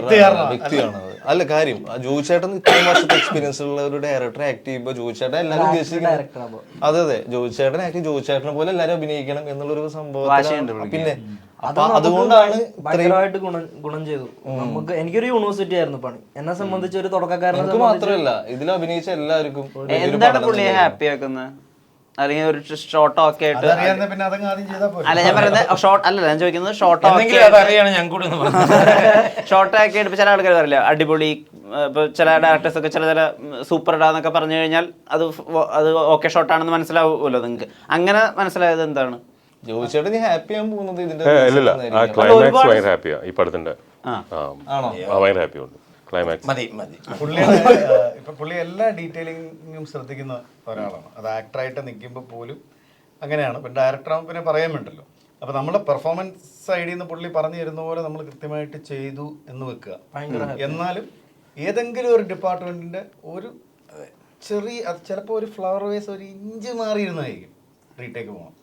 വ്യക്തിയാണ്. അല്ല കാര്യം, ജോയിച്ചേട്ടൻ ഇത്രയും വർഷത്തെ എക്സ്പീരിയൻസ് ഉള്ള ഒരു ഡയറക്ടർ ആക്ട് ചെയ്യുമ്പോൾ ജോയിച്ചേട്ടൻ എല്ലാവരും ഉദ്ദേശിക്കുന്നത് അതെ ജോയിച്ചേട്ടൻ ആക്ട് ജോയിച്ചേട്ടനെ പോലെ എല്ലാവരും അഭിനയിക്കണം എന്നുള്ളൊരു സംഭവം. പിന്നെ അപ്പൊ അതുകൊണ്ടാണ് ഭയങ്കരമായിട്ട് ഗുണം ചെയ്തു നമുക്ക്. എനിക്കൊരു യൂണിവേഴ്സിറ്റി ആയിരുന്നു പണി. എന്നെ സംബന്ധിച്ച് ഒരു തുടക്കക്കാരനെ മാത്രമല്ല ഇതിൽ അഭിനയിച്ച എല്ലാവർക്കും. എന്താണ് പുള്ളിയെ ഹാപ്പി ആക്കുന്നത്? അല്ലെങ്കിൽ ഒരു ഷോർട്ട് ഒക്കെ ആയിട്ട് പിന്നെ അതങ്ങ് ആദ്യം ചെയ്താൽ പോലെ. അല്ല, ഞാൻ പറയുന്നത് ഷോർട്ട് അല്ലല്ല, ഞാൻ ചോദിക്കുന്നത് ഷോർട്ട് അതറിയാണ് ഞാൻ കൂടെ ഷോർട്ട് ആക്കി ചില ആൾക്കാർ പറയില്ല അടിപൊളി. ഇപ്പൊ ചില ഡയറക്ടേഴ്സ് ഒക്കെ ചില സൂപ്പർ ഇടാന്നൊക്കെ പറഞ്ഞു കഴിഞ്ഞാൽ അത് ഓക്കെ ഷോട്ടാണെന്ന് മനസ്സിലാവുമല്ലോ നിങ്ങൾക്ക്. അങ്ങനെ മനസ്സിലായത് എന്താണ്? ജോയിച്ചേട്ടൻ നീ ഹാപ്പി ആകാൻ പോകുന്നത് ഇതിന്റെ ഇല്ല, ആ ക്ലൈമാക്സ് ഭയങ്കര ഹാപ്പിയാ ഈ പടത്തിന്റെ. ആണോ? ഭയങ്കര ഹാപ്പി ഉണ്ട് ക്ലൈമാക്സ്. മതി. പുള്ളി എല്ലാ ഡീറ്റെയിലിങ്ങും ശ്രദ്ധിക്കുന്ന ഒരാളാണ്. അത് ആക്ടറായിട്ട് നിൽക്കുമ്പോൾ പോലും അങ്ങനെയാണ്. പിന്നെ ഡയറക്ടറാകുമ്പോൾ പിന്നെ പറയാൻ വേണ്ടല്ലോ. അപ്പോൾ നമ്മുടെ പെർഫോമൻസ് സൈഡിൽ നിന്ന് പുള്ളി പറഞ്ഞു തരുന്ന പോലെ നമ്മൾ കൃത്യമായിട്ട് ചെയ്തു എന്ന് വെക്കുക. എന്നാലും ഏതെങ്കിലും ഒരു ഡിപ്പാർട്ട്മെന്റിന്റെ ഒരു ചെറിയ അത് ചിലപ്പോൾ ഒരു ഫ്ലവർ വേസ് ഒരു ഇഞ്ച് മാറിയിരുന്നായിരിക്കും റീടേക്ക് പോകണം.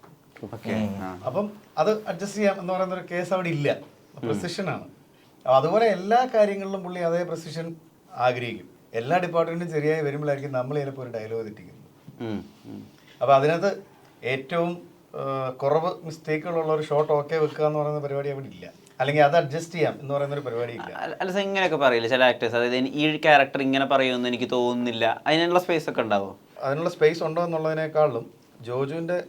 അപ്പം അത് അഡ്ജസ്റ്റ് ചെയ്യാം എന്ന് പറയുന്ന ഒരു കേസ് അവിടെ ഇല്ല. പ്രിസിഷനാണ്. അതുപോലെ എല്ലാ കാര്യങ്ങളിലും പുള്ളി അതേ പ്രിസിഷൻ ആഗ്രഹിക്കും. എല്ലാ ഡിപ്പാർട്ട്മെന്റും ശരിയായി വരുമ്പോഴായിരിക്കും നമ്മൾ ചിലപ്പോൾ ഒരു ഡയലോഗ് തെറ്റിക്കുന്നത്. അപ്പോൾ അതിനകത്ത് ഏറ്റവും കുറവ് മിസ്റ്റേക്കുകളുള്ള ഒരു ഷോട്ട് ഓക്കെ വെക്കുക എന്ന് പറയുന്ന പരിപാടി അവിടെ ഇല്ല. അല്ലെങ്കിൽ അത് അഡ്ജസ്റ്റ് ചെയ്യാം എന്ന് പറയുന്ന ഒരു പരിപാടി ഇല്ല. അല്ല, ഇങ്ങനെയൊക്കെ പറയില്ല ചില ആക്ടേഴ്സ്, അതായത് ഈ ക്യാരക്ടർ ഇങ്ങനെ പറയുമെന്ന് എനിക്ക് തോന്നുന്നില്ല, അതിനുള്ള സ്പേസ് ഒക്കെ ഉണ്ടാവോ? അതിനുള്ള സ്പേസ് ഉണ്ടോ എന്നുള്ളതിനേക്കാളും ജോജുവിന്റെ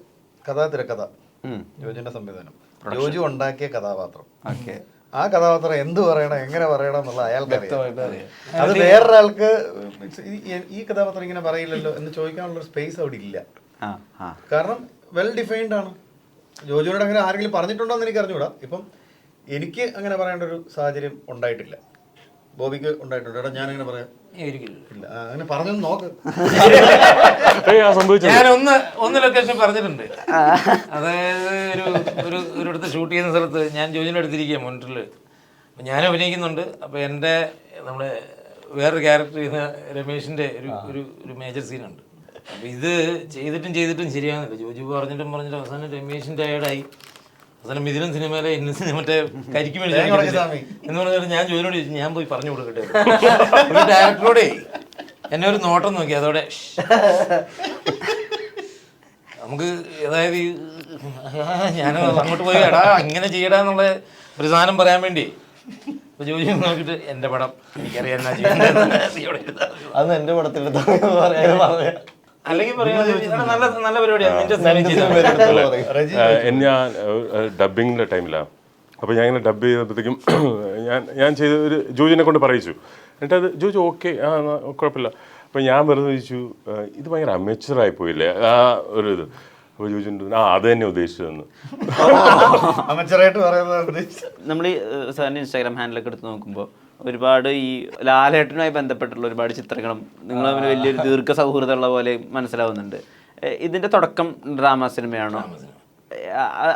തിരക്കഥ, ജോജുവിന്റെ സംവിധാനം, ജോജു ഉണ്ടാക്കിയ കഥാപാത്രം, ആ കഥാപാത്രം എന്ത് പറയണം എങ്ങനെ പറയണം എന്നുള്ള അയാൾക്ക് അറിയാം. അത് വേറൊരാൾക്ക് ഈ കഥാപാത്രം ഇങ്ങനെ പറയില്ലല്ലോ എന്ന് ചോദിക്കാനുള്ള സ്പേസ് അവിടെ ഇല്ല. കാരണം വെൽ ഡിഫൈൻഡ് ആണ്. ജോജുവിനോട് അങ്ങനെ ആരെങ്കിലും പറഞ്ഞിട്ടുണ്ടോ എന്ന് എനിക്ക് അറിഞ്ഞൂടാ. ഇപ്പം എനിക്ക് അങ്ങനെ പറയേണ്ട ഒരു സാഹചര്യം ഉണ്ടായിട്ടില്ല. ബോബിക്ക് ഉണ്ടായിട്ടുണ്ട്. എടാ ഞാൻ അങ്ങനെ പറയാം ഇല്ല, അങ്ങനെ പറഞ്ഞൊന്ന് നോക്ക്. ഞാൻ ഒന്ന് ലൊക്കേഷൻ പറഞ്ഞിട്ടുണ്ട്. അതായത് ഒരിടത്ത് ഷൂട്ട് ചെയ്യുന്ന സ്ഥലത്ത് ഞാൻ ജോജിനെ എടുത്തിരിക്കുക മോണിറ്ററിൽ. അപ്പം ഞാൻ അഭിനയിക്കുന്നുണ്ട്. അപ്പോൾ എൻ്റെ നമ്മുടെ വേറൊരു ക്യാരക്ടർ ചെയ്യുന്ന രമേശിൻ്റെ ഒരു മേജർ സീനുണ്ട്. അപ്പോൾ ഇത് ചെയ്തിട്ടും ശരിയാകുന്നില്ല. ജോജു പറഞ്ഞിട്ടും അവസാനം രമേശിൻ്റെ ടയേർഡായി. അവസാനം മിഥുനം സിനിമയിലെ മറ്റേ കരിക്ക് മേടിച്ചു എന്ന് പറഞ്ഞാൽ ഞാൻ ജോലിനോട് ചോദിച്ചു, ഞാൻ പോയി പറഞ്ഞു കൊടുക്കട്ടെ ഒരു ഡയറക്ടറോടെ. എന്നെ ഒരു നോട്ടം നോക്കി, അതോടെ നമുക്ക് അതായത് ഞാൻ അങ്ങോട്ട് പോയി എടാ ഇങ്ങനെ ചെയ്യടാ എന്നുള്ള ഒരു സാധനം പറയാൻ വേണ്ടി. അപ്പൊ ജോലി നോക്കിയിട്ട് എൻ്റെ പടം എനിക്കറിയാം എന്നാ ചെയ്യുന്നത്, അത് എന്റെ പടത്തിൽ അല്ലെങ്കിൽ നല്ല പരിപാടിയാണ്. ഞാൻ ഡബിങ്ങിൻ്റെ ടൈമിലാണ്. അപ്പോൾ ഞാൻ ഇങ്ങനെ ഡബ് ചെയ്തപ്പോഴത്തേക്കും ഞാൻ ചെയ്ത ഒരു ജോജിനെ കൊണ്ട് പറയിച്ചു. എന്നിട്ട് അത് ജോജി ഓക്കെ കുഴപ്പമില്ല. അപ്പോൾ ഞാൻ വെറുതെ ചോദിച്ചു, ഇത് ഭയങ്കര അമേച്ചറായി പോയില്ലേ ആ ഒരു ഇത്. അപ്പോൾ ചോദിച്ചിട്ടുണ്ട് അത് തന്നെ ഉദ്ദേശിച്ചതെന്ന്. നമ്മൾ ഈ സാറിൻ്റെ ഇൻസ്റ്റാഗ്രാം ഹാൻഡിലൊക്കെ എടുത്ത് നോക്കുമ്പോൾ ഒരുപാട് ഈ ലാലേട്ടനുമായി ബന്ധപ്പെട്ടുള്ള ഒരുപാട് ചിത്രങ്ങളും നിങ്ങൾ തമ്മിൽ വലിയൊരു ദീർഘ സൗഹൃദമുള്ള പോലെ മനസ്സിലാവുന്നുണ്ട്. ഇതിൻ്റെ തുടക്കം ഡ്രാമ സിനിമയാണോ?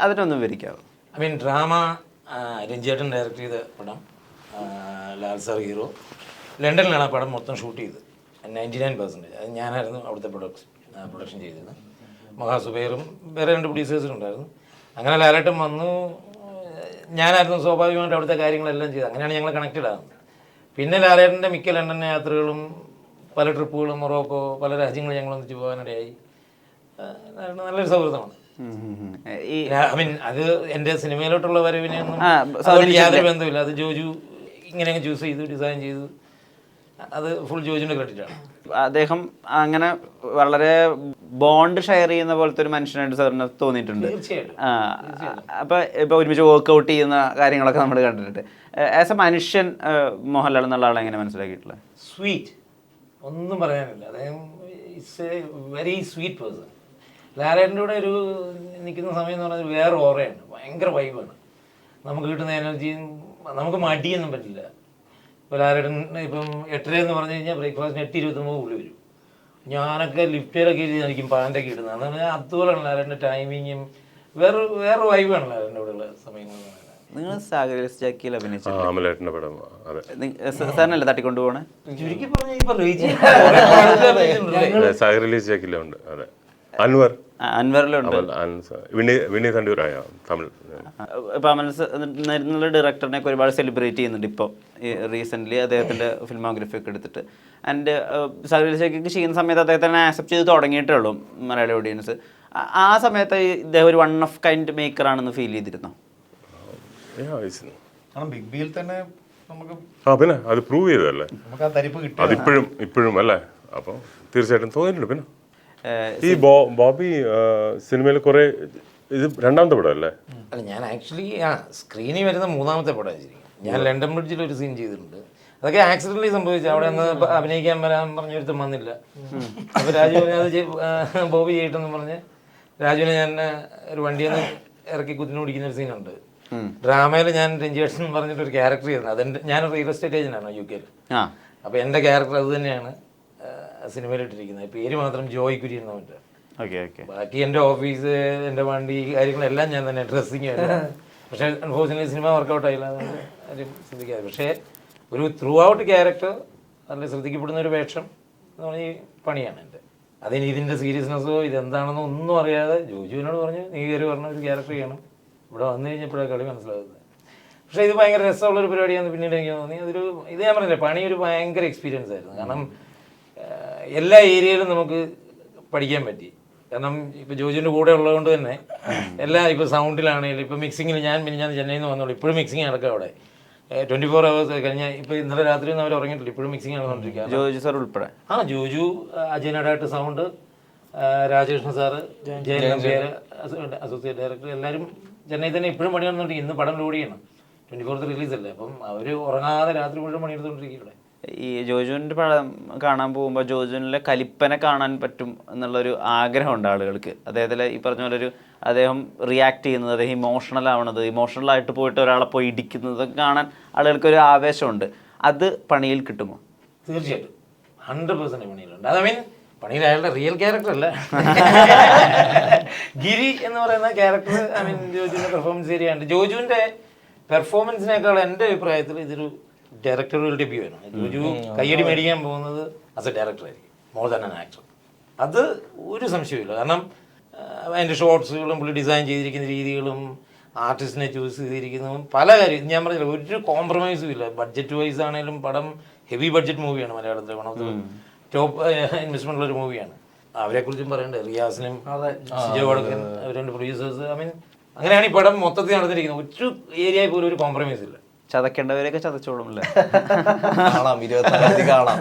അതിനൊന്നും വിവരിക്കാവോ? ഐ മീൻ ഡ്രാമ രഞ്ജേട്ടൻ ഡയറക്റ്റ് ചെയ്ത പടം ലാൽ സാർ ഹീറോ. ലണ്ടനിലാണ് ആ പടം മൊത്തം ഷൂട്ട് ചെയ്തത്. 99% അത് ഞാനായിരുന്നു അവിടുത്തെ പ്രൊഡക്ഷൻ ചെയ്തത്. മഹാസുബൈറും വേറെ 2 പ്രൊഡ്യൂസേഴ്സും ഉണ്ടായിരുന്നു. അങ്ങനെ ലാലേട്ടൻ വന്നു, ഞാനായിരുന്നു സ്വാഭാവികമായിട്ട് അവിടുത്തെ കാര്യങ്ങളെല്ലാം ചെയ്തത്. അങ്ങനെയാണ് ഞങ്ങൾ കണക്റ്റഡ് ആകുന്നത്. പിന്നെ ലാലേട്ടൻ്റെ മിക്ക ലണ്ടൻ യാത്രകളും പല ട്രിപ്പുകളും മൊറോക്കോ പല രാജ്യങ്ങളും ഞങ്ങൾ ഒന്നിച്ച് പോകാനിടയായി. നല്ലൊരു സൗഹൃദമാണ്. ഐ മീൻ അത് എൻ്റെ സിനിമയിലോട്ടുള്ള വരവിനെയൊന്നും അതുകൊണ്ട് യാതൊരു ബന്ധമില്ല. അത് ജോജു ഇങ്ങനെ ചൂസ് ചെയ്തു, ഡിസൈൻ ചെയ്തു. അത് ഫുൾ ജോജുവിൻ്റെ ക്രെഡിറ്റാണ്. അദ്ദേഹം അങ്ങനെ വളരെ ബോണ്ട് ഷെയർ ചെയ്യുന്ന പോലത്തെ ഒരു മനുഷ്യനായിട്ട് സാറിന് തോന്നിയിട്ടുണ്ട്. തീർച്ചയായിട്ടും. ഇപ്പൊ ഒരുമിച്ച് വർക്ക്ഔട്ട് ചെയ്യുന്ന കാര്യങ്ങളൊക്കെ നമ്മൾ കണ്ടിട്ടുണ്ട്. ആസ് എ മനുഷ്യൻ മോഹൻലാൽ എന്നുള്ള ആളെ എങ്ങനെ മനസ്സിലാക്കിയിട്ടുള്ളത്? സ്വീറ്റ്, ഒന്നും പറയാനില്ല. അദ്ദേഹം it's A very sweet person. ലാലേട്ടൻ്റെ കൂടെ ഒരു നിൽക്കുന്ന സമയം എന്ന് പറഞ്ഞാൽ വേറെ ഓറയാണ്, ഭയങ്കര വൈബാണ്. നമുക്ക് കിട്ടുന്ന എനർജിയും നമുക്ക് മടിയൊന്നും പറ്റില്ല. ഇപ്പോൾ ലാലേട്ടൻ ഇപ്പം 8:30 എന്ന് പറഞ്ഞു കഴിഞ്ഞാൽ ബ്രേക്ക്ഫാസ്റ്റിന് 8:29 പുള്ളി വരും. ഞാനൊക്കെ ലിഫ്റ്റിലൊക്കെ ഇരിക്കും പാൻ്റൊക്കെ ഇടുന്നത്. എന്ന് പറഞ്ഞാൽ അതുപോലെയാണ് ലാലേട്ടൻ്റെ ടൈമിങ്ങും. വേറെ വൈബാണ് ലാലേട്ടൻ്റെ കൂടെയുള്ള സമയങ്ങൾ. നിങ്ങൾ സാഗരിസ് ജാക്കിയിൽ അഭിനയിച്ചു, അമലേട്ടൻ്റെ പടം. അതെ, സാറിനല്ലേ തട്ടിക്കൊണ്ടു പോകണേ? ചുരുക്കി പറഞ്ഞാൽ ഇപ്പൊ സാഗർ റിലീസ് ജാക്കിലുണ്ട്. അതെ, അൻവർ അൻവറിലുണ്ട്, വിനീത് തണ്ടൂരായ തമിഴ്. ഇപ്പം അമൽ ഡയറക്ടറിനെ ഒരുപാട് സെലിബ്രേറ്റ് ചെയ്യുന്നുണ്ട് ഇപ്പോൾ റീസെൻ്റ്ലി അദ്ദേഹത്തിൻ്റെ ഫിൽമോഗ്രഫി ഒക്കെ എടുത്തിട്ട്. ആൻഡ് സാഗരിലേക്ക് ചെയ്യുന്ന സമയത്ത് അദ്ദേഹത്തിനെ ആക്സെപ്റ്റ് ചെയ്ത് തുടങ്ങിയിട്ടേ ഉള്ളൂ മലയാളി ഓഡിയൻസ്. ആ സമയത്ത് ഇദ്ദേഹം ഒരു വൺ ഓഫ് കൈൻഡ് മേക്കറാണെന്ന് ഫീൽ ചെയ്തിരുന്നോ? ബിഗ് ബിയിൽ തന്നെ നമുക്ക് പിന്നെ അത് പ്രൂവ് ചെയ്തതല്ലേ, നമുക്ക് ആ തരിപ്പ് കിട്ടി. അതിപ്പോഴും അല്ലേ. അപ്പോൾ തീർച്ചയായിട്ടും തോന്നിയിട്ടുണ്ട്. പിന്നെ ഈ ബോബി സിനിമയിൽ കുറെ, ഇത് 2ാമത്തെ പടം അല്ലേ? അല്ല, ഞാൻ ആക്ച്വലി സ്ക്രീനിൽ വരുന്ന 3ാമത്തെ പടം. ഞാൻ ലണ്ടൻ ബ്രിഡ്ജിൽ ഒരു സീൻ ചെയ്തിട്ടുണ്ട്. അതൊക്കെ ആക്സിഡൻ്റലി സംഭവിച്ചു. അവിടെ നിന്ന് അഭിനയിക്കാൻ വരാൻ പറഞ്ഞൊരുത്തും വന്നില്ല. അപ്പോൾ രാജുവിനെ അത് ബോബി ചെയ്തിട്ടെന്ന് പറഞ്ഞ് രാജുവിനെ ഞാൻ ഒരു വണ്ടിയിൽ നിന്ന് ഇറക്കി കുത്തിന് പിടിക്കുന്ന ഒരു സീനുണ്ട്. ഡ്രാമയിൽ ഞാൻ രഞ്ജിയേട്ടൻ എന്ന് പറഞ്ഞിട്ടൊരു ക്യാരക്ടർ ചെയ്തിട്ടുണ്ട്. അതെൻ്റെ ഞാൻ റിയൽ എസ്റ്റേറ്റ് ഏജൻ്റാണ് UK-യിൽ. അപ്പോൾ എൻ്റെ ക്യാരക്ടർ അത് തന്നെയാണ് സിനിമയിലിട്ടിരിക്കുന്നത്. പേര് മാത്രം ജോയ് കുര്യൻ എന്ന് പറഞ്ഞിട്ട്. ബാക്കി എൻ്റെ ഓഫീസ്, എൻ്റെ വണ്ടി, കാര്യങ്ങളെല്ലാം ഞാൻ തന്നെ, ഡ്രസ്സിങ്. പക്ഷേ അൺഫോർച്യുനേറ്റ്ലി സിനിമ വർക്കൗട്ട് ആയില്ല, അതുകൊണ്ട് ആരും ശ്രദ്ധിക്കാതെ. പക്ഷേ ഒരു ത്രൂ ഔട്ട് ക്യാരക്ടർ, നല്ല ശ്രദ്ധിക്കപ്പെടുന്ന ഒരു വേഷം എന്ന് പറഞ്ഞാൽ പണിയാണ് എൻ്റെ. അതിന് ഇതിൻ്റെ സീരിയസ്നെസ്സോ ഇതെന്താണെന്നോ ഒന്നും അറിയാതെ ജോജുവിനോട് പറഞ്ഞു, നീ കയറി പറഞ്ഞ ഒരു ക്യാരക്ടർ ചെയ്യണം. ഇവിടെ വന്നു കഴിഞ്ഞപ്പോഴാണ് കളി മനസ്സിലാകുന്നത്. പക്ഷേ ഇത് ഭയങ്കര രസമുള്ളൊരു പരിപാടിയാണെന്ന് പിന്നീട് എനിക്ക് തോന്നി. ഇത് ഞാൻ പറഞ്ഞില്ലേ, പണി ഒരു ഭയങ്കര എക്സ്പീരിയൻസ് ആയിരുന്നു. കാരണം എല്ലാ ഏരിയയിലും നമുക്ക് പഠിക്കാൻ പറ്റി. കാരണം ഇപ്പോൾ ജോജുവിൻ്റെ കൂടെ ഉള്ളതുകൊണ്ട് തന്നെ എല്ലാ, ഇപ്പോൾ സൗണ്ടിലാണെങ്കിലും, ഇപ്പോൾ മിക്സിങ്ങിൽ ഞാൻ ചെന്നൈയിൽ നിന്ന് വന്നോളൂ, ഇപ്പോഴും മിക്സിങ് നടക്കുക അവിടെ. 24 hours കഴിഞ്ഞ. ഇപ്പോൾ ഇന്നലെ രാത്രി ഒന്നും അവർ ഉറങ്ങിയിട്ടില്ല, ഇപ്പോഴും മിക്സിങ് നടന്നുകൊണ്ടിരിക്കുക. ജോജു സാർ ഉൾപ്പെടെ Joju, Ajay Nadattu sound, Rajakrishna sir, Jayan Nambiar associate director, എല്ലാവരും ചെന്നൈ തന്നെ ഇപ്പോഴും പണി നടന്നുകൊണ്ടിരിക്കും. ഇന്ന് പടം ലോഡ് ചെയ്യണം, 24th റിലീസല്ലേ. അപ്പം അവർ ഉറങ്ങാതെ രാത്രി മുഴുവൻ പണിയെടുത്തുകൊണ്ടിരിക്കുകയാണ്. ഈ ജോജുവിൻ്റെ പടം കാണാൻ പോകുമ്പോൾ ജോജുവിലെ കലിപ്പനെ കാണാൻ പറ്റും എന്നുള്ളൊരു ആഗ്രഹമുണ്ട് ആളുകൾക്ക്. അദ്ദേഹത്തിൽ ഈ പറഞ്ഞ പോലെ അദ്ദേഹം റിയാക്ട് ചെയ്യുന്നത്, അദ്ദേഹം ഇമോഷണൽ ആവണത്, ഇമോഷണലായിട്ട് പോയിട്ട് ഒരാളെ പോയി ഇടിക്കുന്നത് കാണാൻ ആളുകൾക്കൊരു ആവേശമുണ്ട്. അത് പണിയിൽ കിട്ടുമോ? തീർച്ചയായിട്ടും 100% പണിയിലുണ്ട്. അത് മീൻ പണിയിൽ അയാളുടെ റിയൽ ക്യാരക്ടർ അല്ല, ഗിരി എന്ന് പറയുന്ന ക്യാരക്ടർ. ജോജുവിൻ്റെ പെർഫോമൻസ് ശരിയാണ്. ജോജുവിൻ്റെ പെർഫോമൻസിനേക്കാൾ എൻ്റെ അഭിപ്രായത്തിൽ ഇതൊരു ഡയറക്ടറുടെ ഡെബ്യൂ ആണ്. ജോജു കയ്യടി മേടിക്കാൻ പോകുന്നത് ആസ് എ ഡയറക്ടറായിരിക്കും, മോർ ദാൻ ആൻ ആക്ടർ. അത് ഒരു സംശയമില്ല. കാരണം അതിൻ്റെ ഷോർട്സുകളും പുള്ളി ഡിസൈൻ ചെയ്തിരിക്കുന്ന രീതികളും ആർട്ടിസ്റ്റിനെ ചൂസ് ചെയ്തിരിക്കുന്നതും പല കാര്യം ഞാൻ പറഞ്ഞില്ല, ഒരു കോംപ്രമൈസും ഇല്ല. ബഡ്ജറ്റ് വൈസ് ആണെങ്കിലും പടം ഹെവി ബഡ്ജറ്റ് മൂവിയാണ്. മലയാളത്തിലെ one of the top investment ഉള്ളൊരു മൂവിയാണ്. അവരെക്കുറിച്ചും പറയണ്ടേ, റിയാസിനും സിജോ വടക്കൻ, അവർ 2 പ്രൊഡ്യൂസേഴ്സ്. അങ്ങനെയാണ് ഈ പടം മൊത്തത്തിൽ നടന്നിരിക്കുന്നത്. ഒരു ഏരിയയിൽ പോലും ഒരു കോംപ്രമൈസ് ഇല്ല. ചതക്കേണ്ടവരെയൊക്കെ ചതച്ചോളും അല്ലേ? കാണാം, 24 കാണാം.